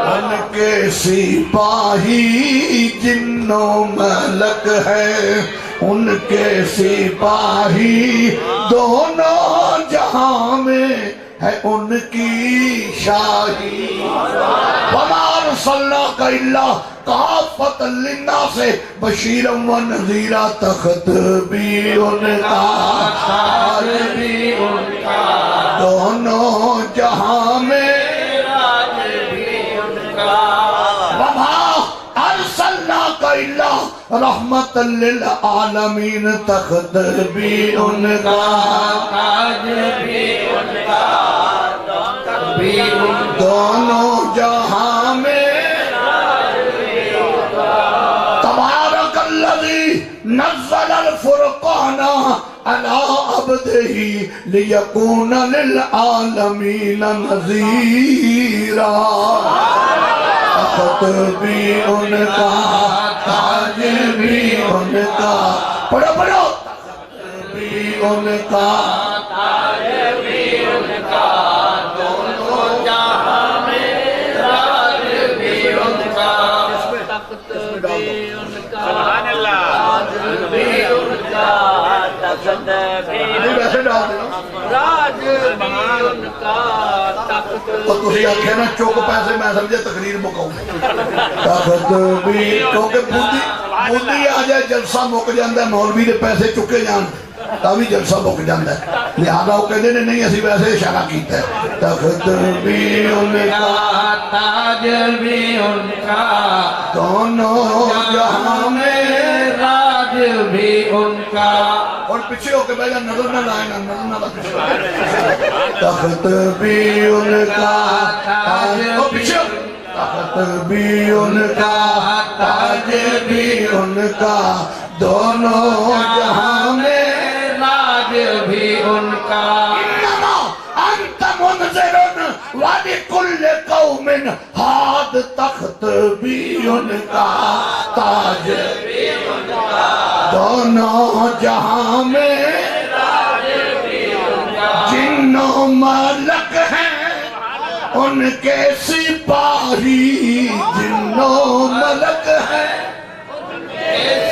ان کے سپاہی, جنوں ملک ہے ان کے سپاہی, دونوں جہاں میں ہے ان کی شاہی. وَمَا أَرْسَلْنَاكَ إِلَّا كَافَّةً لِلنَّاسِ بَشِيرًا وَنَذِيرًا. تخت بھی ان کا, تاج بھی ان کا, دونوں جہاں میں راج بھی ان کا. وَمَا أَرْسَلْنَاكَ إِلَّا رَحْمَةً لِلْعَالَمِينَ. تخت بھی ان کا, تاج بھی ان کا, دونوں جہاں میں تبارک الذی نزل الفرقان علی عبدہ لیکون للعالمین نذیرا. تخت بھی ان کا, تاج بھی ان کا, پڑھو پڑھو, تخت بھی ان کا, تاج بھی ان کا, دونوں جہاں میں راج بھی ان کا, تخت بھی ان کا, تاج بھی ان کا, تخت بھی پیسے ڈال دینا راج بھی ان کا تخت تو تسی آکھے نا چوک پیسے میں سمجھے تقریر مکاؤں تخت بھی کیونکہ بودی آ جائے جلسہ مک جاندہ ہے مولوی دے پیسے چکے جان تابی جلسہ مک جاندہ ہے لہذا وہ کہتے ہیں نہیں اسی ویسے اشارہ کیتا ہے تخت بھی ان کا تاج بھی ان کا دونوں جہاں میں راج بھی ان کا اور پیچھے ہو کے بیجا نظر نہ لائے نا نظر نہ لائے تخت بھی ان کا اور پیچھے ہو تخت بھی ان کا تاج بھی ان کا دونوں جہاں میں راج بھی ان کا انما انت منذرن ولکل قوم ہاد تخت بھی ان کا تاج بھی ان کا دونوں جہاں میں جنوں ملک ہیں ان کے سپاہی جنوں ملک ہیں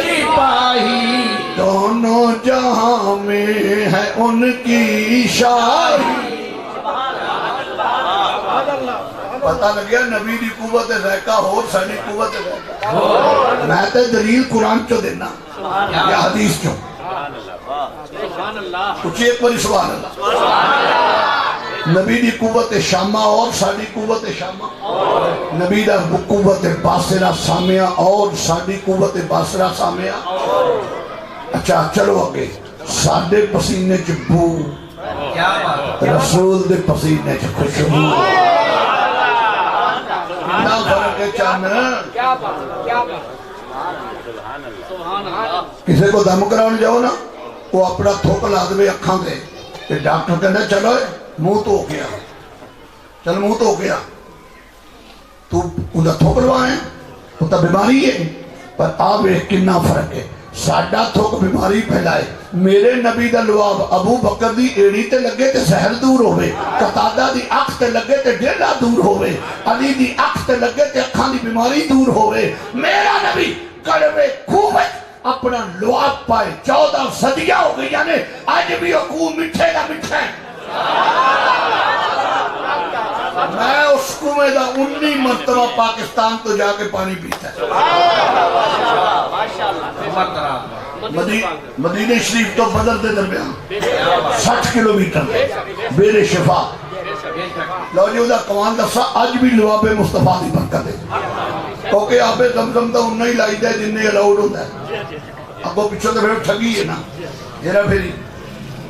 سپاہی دونوں جہاں میں ہے ان کی شاہی پتہ لگیا نبی دی قوت ذائقہ ہو ساری قوت ذائقہ میں تے دلیل قرآن چو دینا یا حدیث چو کچھ ایک بڑی سبحان اللہ نبی دی قوت شامہ اور ساری قوت شامہ نبی دا قوت باصرہ سامعہ اور ساری قوت باصرہ سامعہ اچھا چلو آگے ساڑھے پسینے چ بو کیا بات رسول دے پسینے چ خوشبو نہ فرق ہے چاند کسی کو دم کراؤں جاؤ نا وہ اپنا تھوک لاد میں اکھاں دے کہ ڈاکٹر کہنا چلو منہ تو ہو گیا چل منہ تو ہو گیا تو انہا تھوک لوائیں تو تا بیماری ہے پر آپ ایک کننا فرق ہے ساڑھا تھوک بیماری پھیلائے میرے نبی دا لواب ابو بکر دی ایڑی تے لگے تے سہل دور ہوئے قطادہ دی اکھ تے لگے تے ڈیلا دور ہوئے علی دی اکھ تے لگے تے اکھاں دی بیماری دور ہوئے میرا نبی کڑوے خوبت اپنا لواب پائے 14 صدیہ ہو گئی یعنی آج بھی حکوم مٹھے گا مٹھے میں اس کنویں دا 19 مرتبہ پاکستان تو جا کے پانی پیتا ہے مدینہ شریف تو بدر دے درمیان 60 کلومیٹر بیر شفا لو جی دا قوان دسا آج بھی لواب مصطفیٰ دی برکت ہے کیونکہ آپ زمزم دا انہی لائی دے جنہیں الاؤڈ ہوتا ہے اب وہ پچھو تو پھر ٹھگی ہے نا جیرہ پھری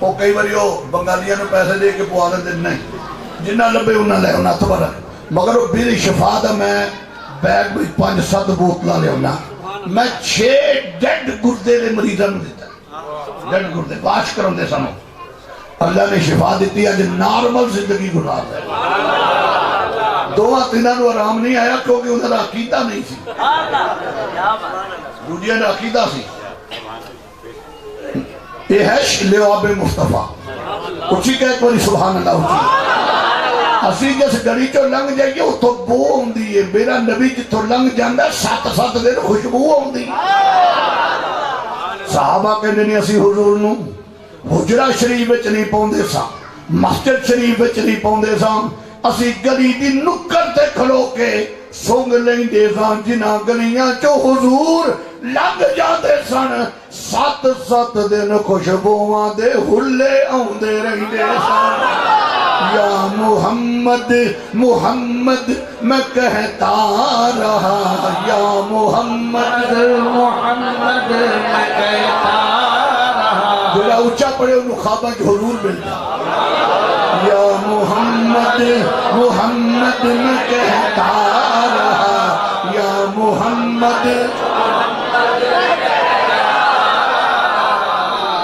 وہ کئی باری ہو بنگالیاں نے پیسے دے کے پوانے دن نہیں جنہ لبے انہا لے انہا تو برک مگر وہ بیر شفا دا میں بیگ بھی 5-7 بوتلہ لے انہا میں 6 ڈیڈ گردے لے مریضہ میں دیتا ڈیڈ گردے واش کروں دے سنو اللہ نے شفا دیتی ہے جو نارمل زندگی گزار ہے 2-3 نو آرام نہیں آیا کیونکہ انہوں نے عقیدہ نہیں سی دوجیہ نے عقیدہ سی یہ ہے لواب مصطفیٰ اچھی کہت بری سبحان اللہ اچھی اسی جس گڑی چو لنگ جائیے وہ تو بو ہوں دیئے میرا نبی جتو لنگ جاندہ 7 دن خوشبو ہوں دی صحابہ کہنے نہیں اسی حضور نو حجرہ شریف وچ نہیں پوندے سا مسجد شریف وچ نہیں پوندے سا اسی گلی دی نکر تے کھلو کے سونگ لیں دے سان جنہ گلیاں چو حضور لگ جاتے سن 7 دن خوشبوان دے ہلے آن دے رہی دے سان یا محمد محمد میں کہتا رہا یا محمد محمد میں کہتا رہا جڑا اچھا پڑے انہوں خوابہ جو حضور ملتا یا محمد محمد میں کہتا رہا یا محمد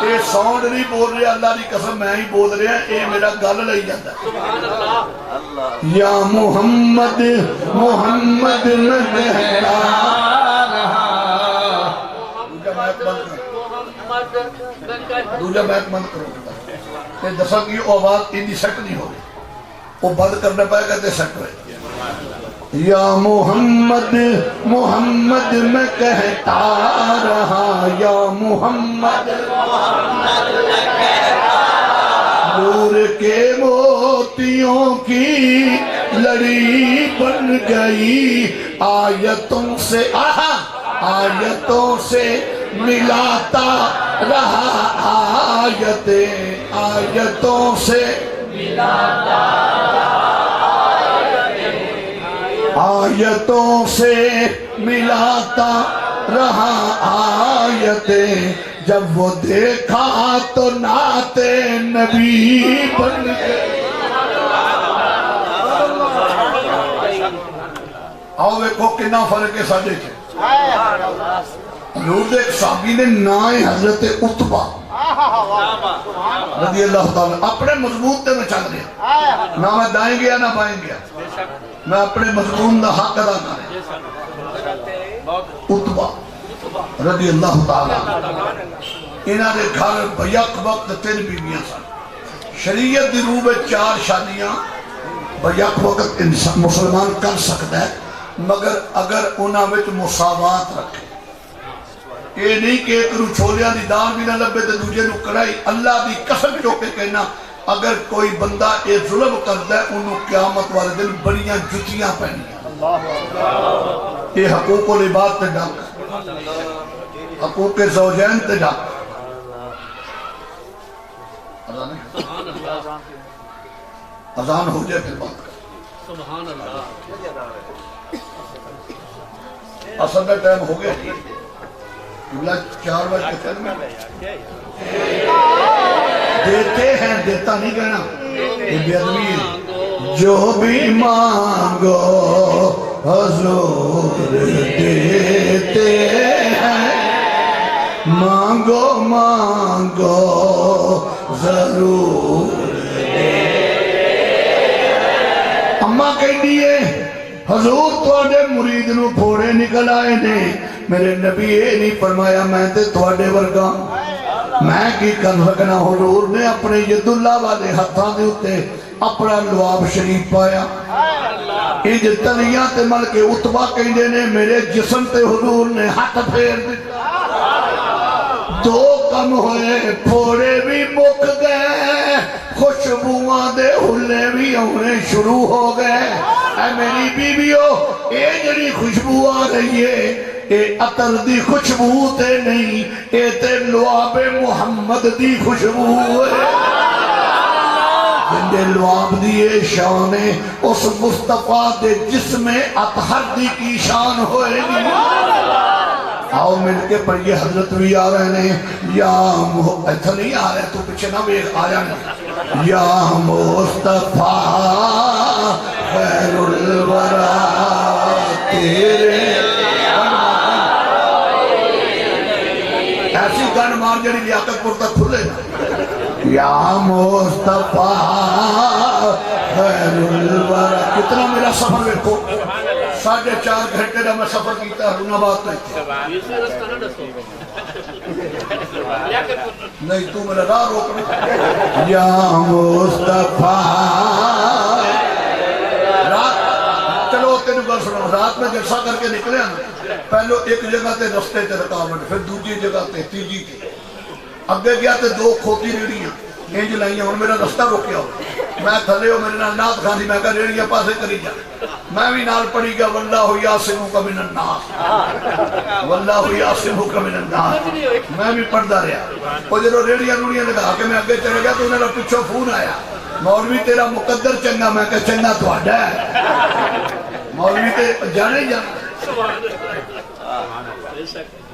یہ ساؤنڈ نہیں بول رہے اللہ دی قسم میں ہی بول رہے ہیں اے میرا گل لئی جاتا ہے یا محمد محمد میں کہتا رہا دوجہ بیت بند کرو کہ دسا کی آواز اندی سیٹ نہیں ہو رہی وہ بند کرنے پائے کہتے سیٹ ہوئے یا محمد محمد میں کہتا رہا یا محمد محمد میں کہتا نور کے موتیوں کی لڑی بن گئی آیتوں سے آیتوں سے ملاتا رہا آیتوں سے آیتوں سے ملاتا رہا آیتیں جب وہ دیکھا تو نعت نبی بن گئے آؤ دیکھو کتنا فرق ہے ساڑھے کے حضور ایک صحابی نے نائے حضرت عتبہ رضی اللہ تعالیٰ اپنے مضمون تے میں چل گیا نہ میں دائیں گیا نہ بائیں گیا میں اپنے مضمون دا حق ادا کریں عتبہ رضی اللہ تعالیٰ انہاں دے گھر بیک وقت 3 بیویاں سن شریعت دی روح میں 4 شادیاں بیک وقت مسلمان کر سکتا ہے مگر اگر انہاں وچ مساوات رکھے یہ نہیں کہ ایک رو چھولیاں دی دان بھی نہ لبے تے دوجے نو کڑائی اللہ دی قسم چوکے کہنا اگر کوئی بندہ یہ ظلم کرتا ہے انہوں قیامت والے دن بڑیاں جتیاں پہنی یہ حقوق العباد تے ڈاک حقوق زوجین تے ڈاک اذان ہو جائے پھر بات کر سبحان اللہ اصل میں ٹائم ہو گیا قبلہ 4 بجے کے پھر میں دیتے ہیں دیتا نہیں کہنا یہ بے ادبی ہے جو بھی مانگو حضور دیتے ہیں مانگو مانگو ضرور اماں کہہ دیئے حضور توڑے مرید نو پھوڑے نکل آئے نے میرے نبی یہ نہیں فرمایا میں تے توڑے ورگا میں کی کر سکنا حضور نے اپنے ید اللہ والے ہتھاں دے ہوتے اپنا لواب شریف پایا انج تلیاں تے مل کے عتبہ کہندے نے میرے جسم تے حضور نے ہاتھ پھیر دیتا 2 کم ہوئے پھوڑے بھی مک گئے خوشبوئاں دے ہلے بھی ہونے شروع ہو گئے اے میری بیویو اے جڑی خوشبو آ رہی ہے اے عطر دی خوشبو تے نہیں اے تے لعاب محمد دی خوشبو ہے جندے لعاب دیئے شان اس مصطفیٰ دے جسم اطہر دی کی شان ہوئے گی آؤ مل کے پڑھئے حضرت بھی آ رہے ہیں یا ایسا نہیں آ رہے تو پچھے نہ بھی آ جانے یا مصطفیٰ خیر الورا تیرے ایسی گن مار جڑی لیاقت پر تک کھلے یا مصطفیٰ خیر الورا کتنا میرا سفر دیکھو 4.5 گھنٹے دا میں سفر کیتا ہے رونا بات نہیں تو میرا راہ روکنا یا مصطفیٰ چلو تینو گل سنو رات میں جلسہ کر کے نکلے ہیں پہلو ایک جگہ تے رستے تے رکاوٹ پھر دوسری جگہ تے تیجی تے اگے گیا تے 2 کھوتی ریڑیاں انج لائیاں اور میرا رستہ روکیا ہو میں تھلے ہو میرے نال نات کھاندی میں کہا ریڑیاں پاسے کری جا میں بھی نال پڑھی گیا واللہ یعصمک من الناس واللہ یعصمک من الناس میں بھی پڑھدا رہا وہ جدوں ریڑیاں روڑیاں لگا کے میں اگے چلے گیا تو انہاں دا پیچھے فون آیا مولوی تیرا مقدر چنگا میں کہا چنگا تہاڈا ہے مولوی تے جانے ہی جانا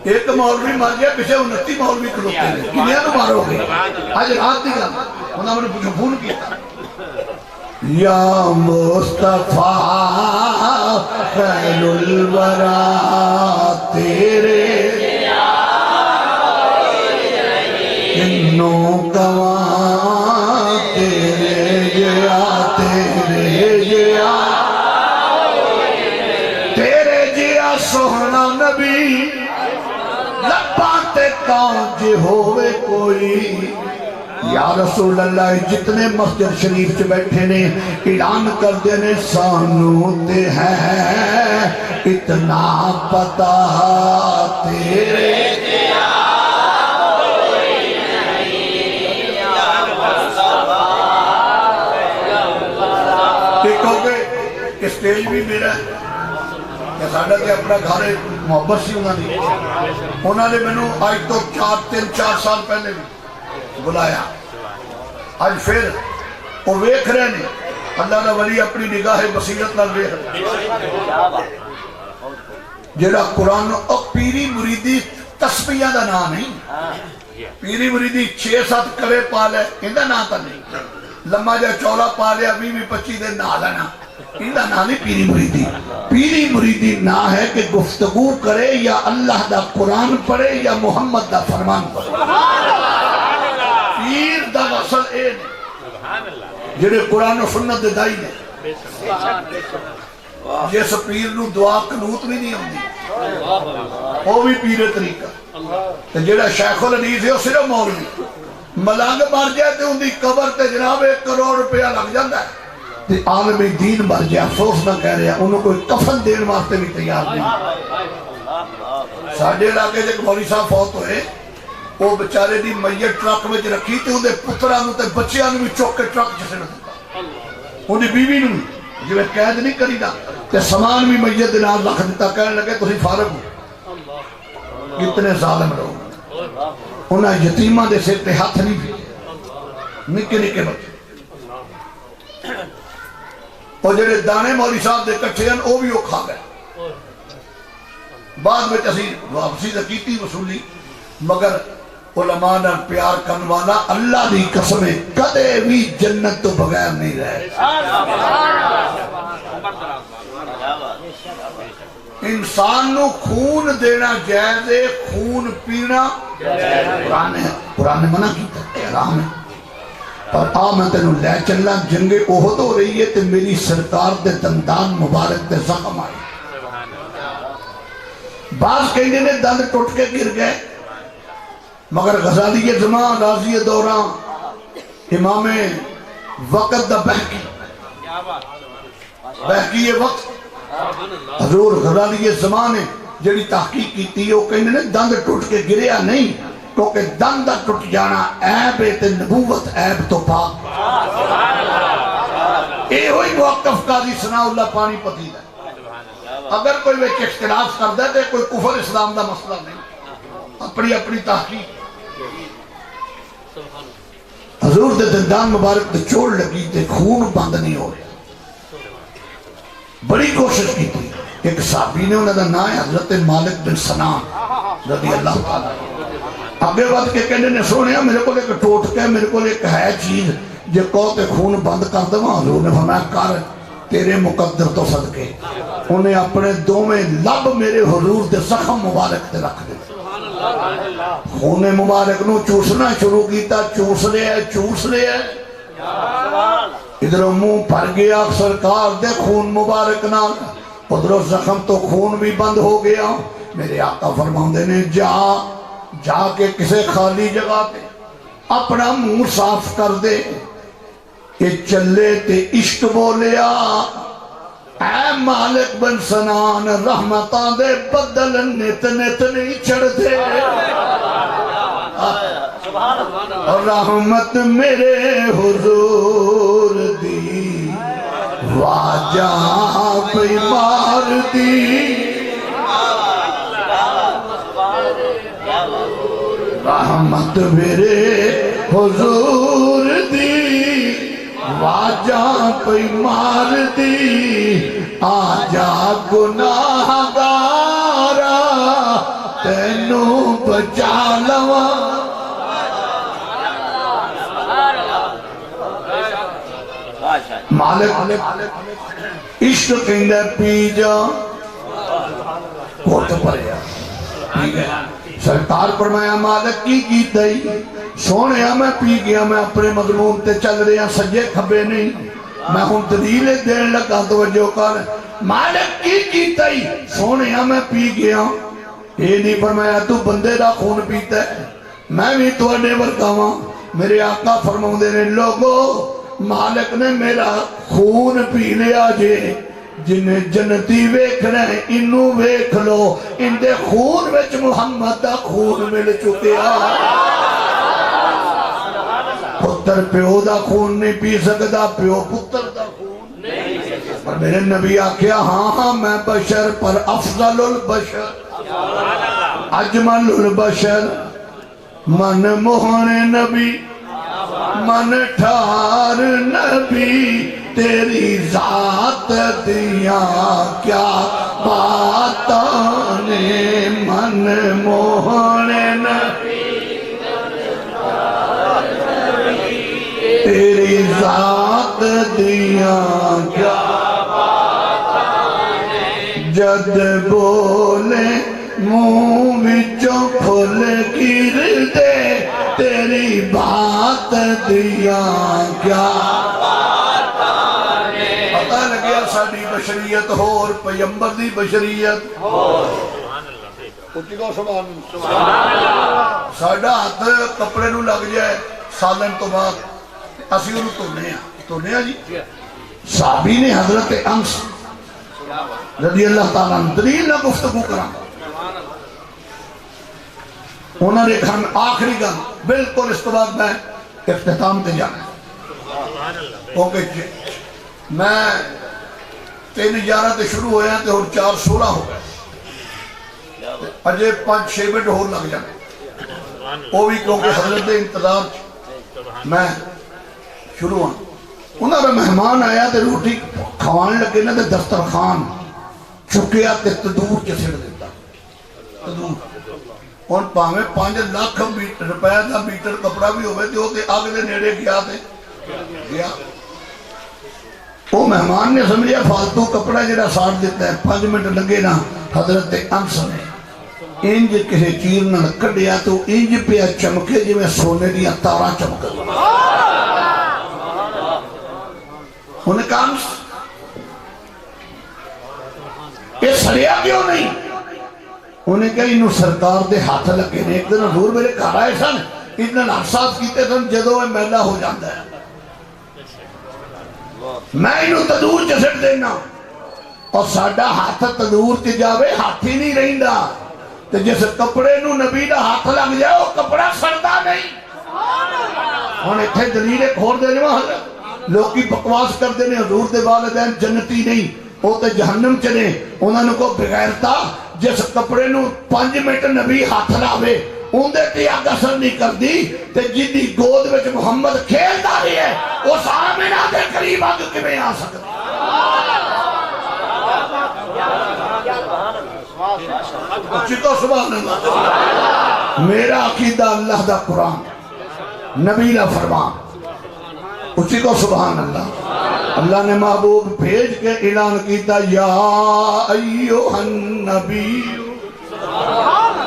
ایک مولوی مار گیا پیچھے 29 مولوی کھلوتے ہیں کنیاں تو مارو گے آج رات دی گل انہاں نے پوچھا فون کیا یا مصطفیٰ خیر الورا تیرے انوں کواں تیرے جیا تیرے جیا سوہنا نبی لباتے کانج ہوئے کوئی یا رسول اللہ جتنے مسجد شریف سے بیٹھے نے اعلان کر دینے سانو تے ہے اتنا پتا تیرے جیا کوئی نہیں یا مصطفیٰ سٹیج بھی میرا ہے کہ ساڈا تے اپنا گھر ہے محبت سی انہوں نے مینوں اج تو 3-4 سال پہلے بھی بلایا اج پھر وہ ویکھ رہے ہیں اللہ دا ولی اپنی نگاہ بصیرت نال ویکھ رہا جڑا قرآن پیری مریدی تسبیحاں دا نام نہیں پیری مریدی 6-7 کرے پا لے اندا نام تا نہیں لمبا جا چولا پا لیا 20-25 دن نہ لینا اندا نام نہیں پیری مریدی پیری مریدی نہ ہے کہ گفتگو کرے یا اللہ دا قرآن پڑھے یا محمد دا فرمان پڑھے پیر دا وصل اے نہیں جڑے قرآن و سنت دے دائی نے جس پیر نو دعا قنوت بھی نہیں ہوندی وہ بھی پیر طریقہ جڑا شیخ الحدیث ہے وہ صرف مولوی ملانگ مر جائے تے ان دی قبر تے جناب 1 کروڑ روپیہ لگ جاتا ہے تے عالم دین مر جائے افسوس نہ کہہ رہے انہوں کوئی کفن دین واسطے بھی تیار نہیں ساڈے علاقے ایک مولوی صاحب فوت ہوئے وہ بیچارے دی میت ٹرک وچ رکھی تے اون دے پتراں نوں تے بچیاں نوں چوک کے ٹرک چ سٹ دتا اون دی بیوی نوں جویں قید نہیں کریدا تے سامان بھی میت دے نال رکھ دتا کہنے لگے تسی فارغ ہو کتنے ظالم لوگ انہاں یتیماں دے سر تے ہاتھ نہیں پھیرے نکے نکے بچے اور جڑے دانے مولوی صاحب دے کٹھے ہیں وہ بھی وہ کھا گئے بعد میں اسی واپسی تے کیتی وصولی مگر علماء نے پیار کرن والا اللہ دی قسم کدے بھی جنت تو بغیر نہیں رہے انسان نو خون دینا جائز ہے خون پینا قرآن نے منع کیتا ہے حرام ہے پر آ میں تینوں لے چلا جنگ احد ہو رہی ہے تے میری سرکار دے دندان مبارک تے زخم آئی بعض کہیں نے دند ٹوٹ کے گر گئے مگر غزالی زمان راضی دوران امام وقت دا بہکی وقت حضور غزالی زمان ہے جڑی تحقیق کی تھی وہ کہیں نے دند ٹوٹ کے گریا نہیں کیونکہ دند ٹوٹ جانا عیب تے نبوت عیب تو پاک اے ہوئی موقف قاضی ثناء اللہ پانی پتی ہے اگر کوئی ویچ اختلاف کر دے تو کوئی کفر اسلام دا مسئلہ نہیں اپنی اپنی تحقیق حضور دے دندان مبارک دے چوڑ لگی تے خون بند نہیں ہو رہا بڑی کوشش کی تھی ایک صحابی نے انہوں نے نام ہے حضرت مالک بن سنان رضی اللہ تعالیٰ آگے بات کے کہنے نے سونے میرے کو ایک ٹوٹ کے میرے کو ایک ہے چیز جو کہتے خون بند کر دوں حضور نے فرمایا کر تیرے مقدر تو صدقے انہیں اپنے دو میں لب میرے حضور دے زخم مبارک تے رکھ دے خون مبارک نو چوسنا شروع کیتا چوس لے ادھر منہ پھر گیا سرکار دے خون مبارک نال ادھر زخم تو خون بھی بند ہو گیا میرے آقا فرماندے نے جا کے کسے خالی جگہ پہ اپنا منہ صاف کر دے کہ چلے تے عشق بولیا اے مالک بن سنان رحمتاں دے بدل نت نت نہیں چڑھ دے رحمت میرے حضور دی واجہ پہ مار دی رحمت میرے حضور دی واجہ پہ مار دی آجا گناہ گارا تینوں بچا لوا مالک عشق کہندے پی جا کوٹ پڑیا ٹھیک ہے سرکار فرمایا مالک کی دئی سونے میں پی گیا میں اپنے مضمون تے چل رہا سجے کھبے نہیں میں ہوں دلیل دین لگا توجہ کر مالک کی دئی سونے میں پی گیا یہ نہیں فرمایا تو بندے دا خون پیتا ہے میں بھی تو اڈے ورکاواں میرے آقا فرماؤندے نے لوگو مالک نے میرا خون پی لیا جے جنہیں جنتی ویکھنا ہے انہوں ویکھ لو ان دے خون وچ محمد دا خون مل چکیا پتر پیو دا خون نہیں پی سکتا پیو پتر دا خون اور میرے نبی آکھیا ہاں میں بشر پر افضل البشر اجمل البشر من موہن نبی من ٹھار نبی تیری ذات دیاں کیا باتاں نے من موہن نبی تیری ذات دیاں کیا جد بولے منہ وچوں پھل گر دے تیری بات دیاں کیا پتہ لگیا ساڑی بشریت ہو اور پیمبر دی بشریت اچھی کو سبحان اللہ ساڑا ہاتھ کپڑے نو لگ جائے سالن تو بعد اسی انہوں تونے ہیں جی صحابی نے حضرت انس رضی اللہ تعالیٰ دلیل نہ گفتگو کرا انہوں نے کھانا آخری گا بلکل اس کے بعد میں اختتام تے جانا اوکے میں 3:11 تے شروع ہویا تے اور 4:16 ہو گئے اجے 5-6 منٹ ہو لگ جانے وہ بھی کیونکہ حضرت انتظار میں شروع ہوں انہوں نے مہمان آیا تے روٹی کھوانے لگے نا تے دسترخوان چکیا تے تدور کے سڑ دیتا تدور اور پاہمیں 5 لاکھ روپے دا میٹر کپڑا بھی ہوئے تے ہوتے آگ دے نیڑے گیا تے گیا وہ مہمان نے سمجھیا فالتو کپڑا جڑا ساڑ دیتا ہے 5 منٹ لگے نا حضرت انس نے انج کسے چیر نہ کڈیا تو انج پہ چمکے جی میں سونے دیا تارا چمکے انہیں کہا یہ سڑیا کیوں نہیں انہیں کہا انہوں سرکار دے ہاتھ لگے نے ایک دن حضور میرے گھر آئے سن اتنا نفسات کیتے سن جدو میں میلا ہو جاتا ہے میں انہوں تدور چسڑ دینا اور ساڑھا ہاتھ تدور چ جاوے ہاتھ ہی نہیں رہندا تو جس کپڑے نو نبی دا ہاتھ لگ جائے وہ کپڑا سڑدا نہیں انہیں تھے دلیل ایک اور دینے وہاں لوگ کی بکواس کر دینے حضور دے والدین جنتی نہیں وہ تے جہنم چلے انہوں نے کو بغیرتا جس کپڑے نو 5 منٹ نبی ہاتھ لاوے اندھے تے آگ اثر نہیں کر دی تے جدی گود وچ محمد کھیل داری ہے وہ سامنہ دے قریب آگ کمیں آ سکتا اچھی تو سبحان اللہ میرا عقیدہ اللہ دا قرآن نبی دا فرمان اسی کو سبحان اللہ اللہ نے محبوب بھیج کے اعلان کیتا یا ایوہ النبی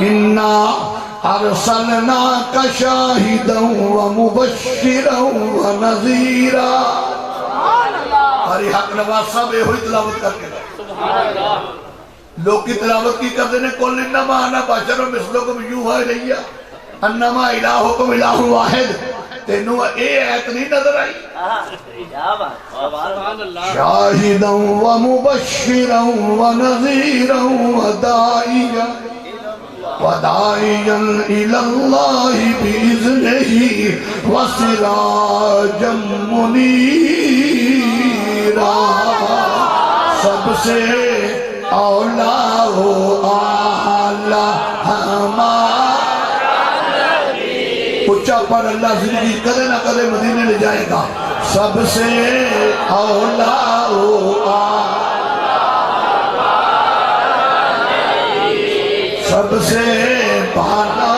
انا ارسلناک شاہدا و مبشرا و نذیرا ہری حق نواز صاحب یہ ہوئی تلاوت کر کے لوگ کی تلاوت کی کرتے ہیں کل انما انا بشر مثلکم یوحی الیہ انما الہکم الہ واحد تینوں اے ایت نہیں نظر آئی شاہدا و مبشرا و نذیرا و داعیا الی اللہ بإذنہ و سراجا منیرا سب سے اولا و اعلی ہمارا اچھا پر اللہ زندگی کدے نہ کدے مدینے لے جائے گا سب سے اولا و سب سے بالا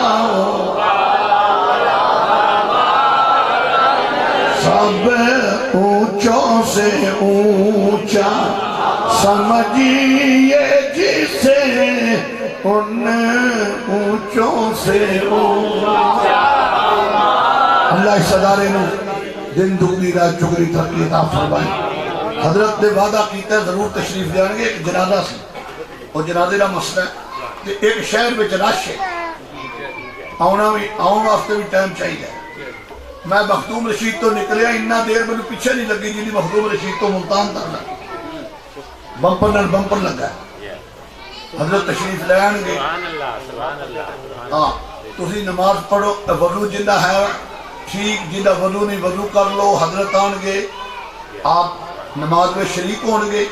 سب اونچوں سے اونچا سمجھیے جسے ان اونچوں سے اونچا اللہ اس ادارے نو دن دگنی رات چگنی ترقی عطا فرمائے حضرت نے وعدہ کیتا ہے ضرور تشریف لے آئیں گے ایک جنازہ سی اور جنازے کا مسئلہ ہے کہ ایک شہر میں رش ہے آؤں واسطے بھی ٹائم چاہیے میں مخدوم رشید تو نکلیا اتنا دیر میں پیچھے نہیں لگی جی مخدوم رشید تو ملتان تک لگی بمپر نال بمپر لگا ہے حضرت تشریف لے آئیں گے ہاں تسی نماز پڑھو وضو جنہ ہے ٹھیک جنہ وضو نہیں وضو کر لو حضرت آن گے آپ نماز میں شریک ہون گے،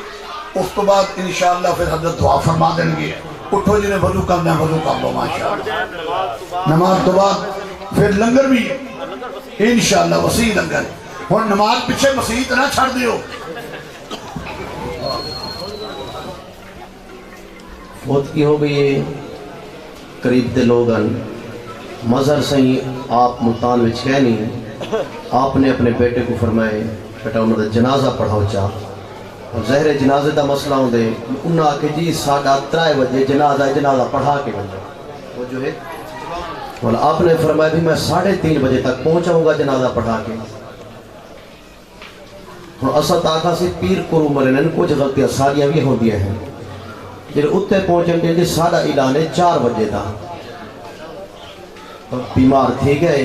اس تو بعد انشاءاللہ پھر حضرت دعا فرما دیں گے، اٹھو جنہیں وضو کرنا ہے وضو کر لو ماشاءاللہ۔ نماز تو بعد پھر لنگر بھی انشاءاللہ وسیع لنگر، اور نماز پیچھے مسیحت نہ چھڑ دیو۔ فوت کی ہو گئی قریب دے لوگن مظہر سہی آپ ملتان وچ ہے نہیں، آپ نے اپنے بیٹے کو فرمائے بیٹا انہوں نے جنازہ پڑھاؤ چاہ، اور ظاہر جنازے دا مسئلہ ہوں دے انہوں نے کہ جی 3:30 بجے جنازہ پڑھا کے بن جاؤ، وہ جو ہے اور آپ نے فرمایا بھی میں 3:30 بجے تک پہنچاؤں گا جنازہ پڑھا کے۔ اور اسد آقا سے پیر کرو مرنن کچھ غلطیاں ساریاں بھی ہوں دیا ہیں، جب اتنے پہنچیں گے جی ساڑھا اعلان 4 بجے تھا، بیمار تھے گئے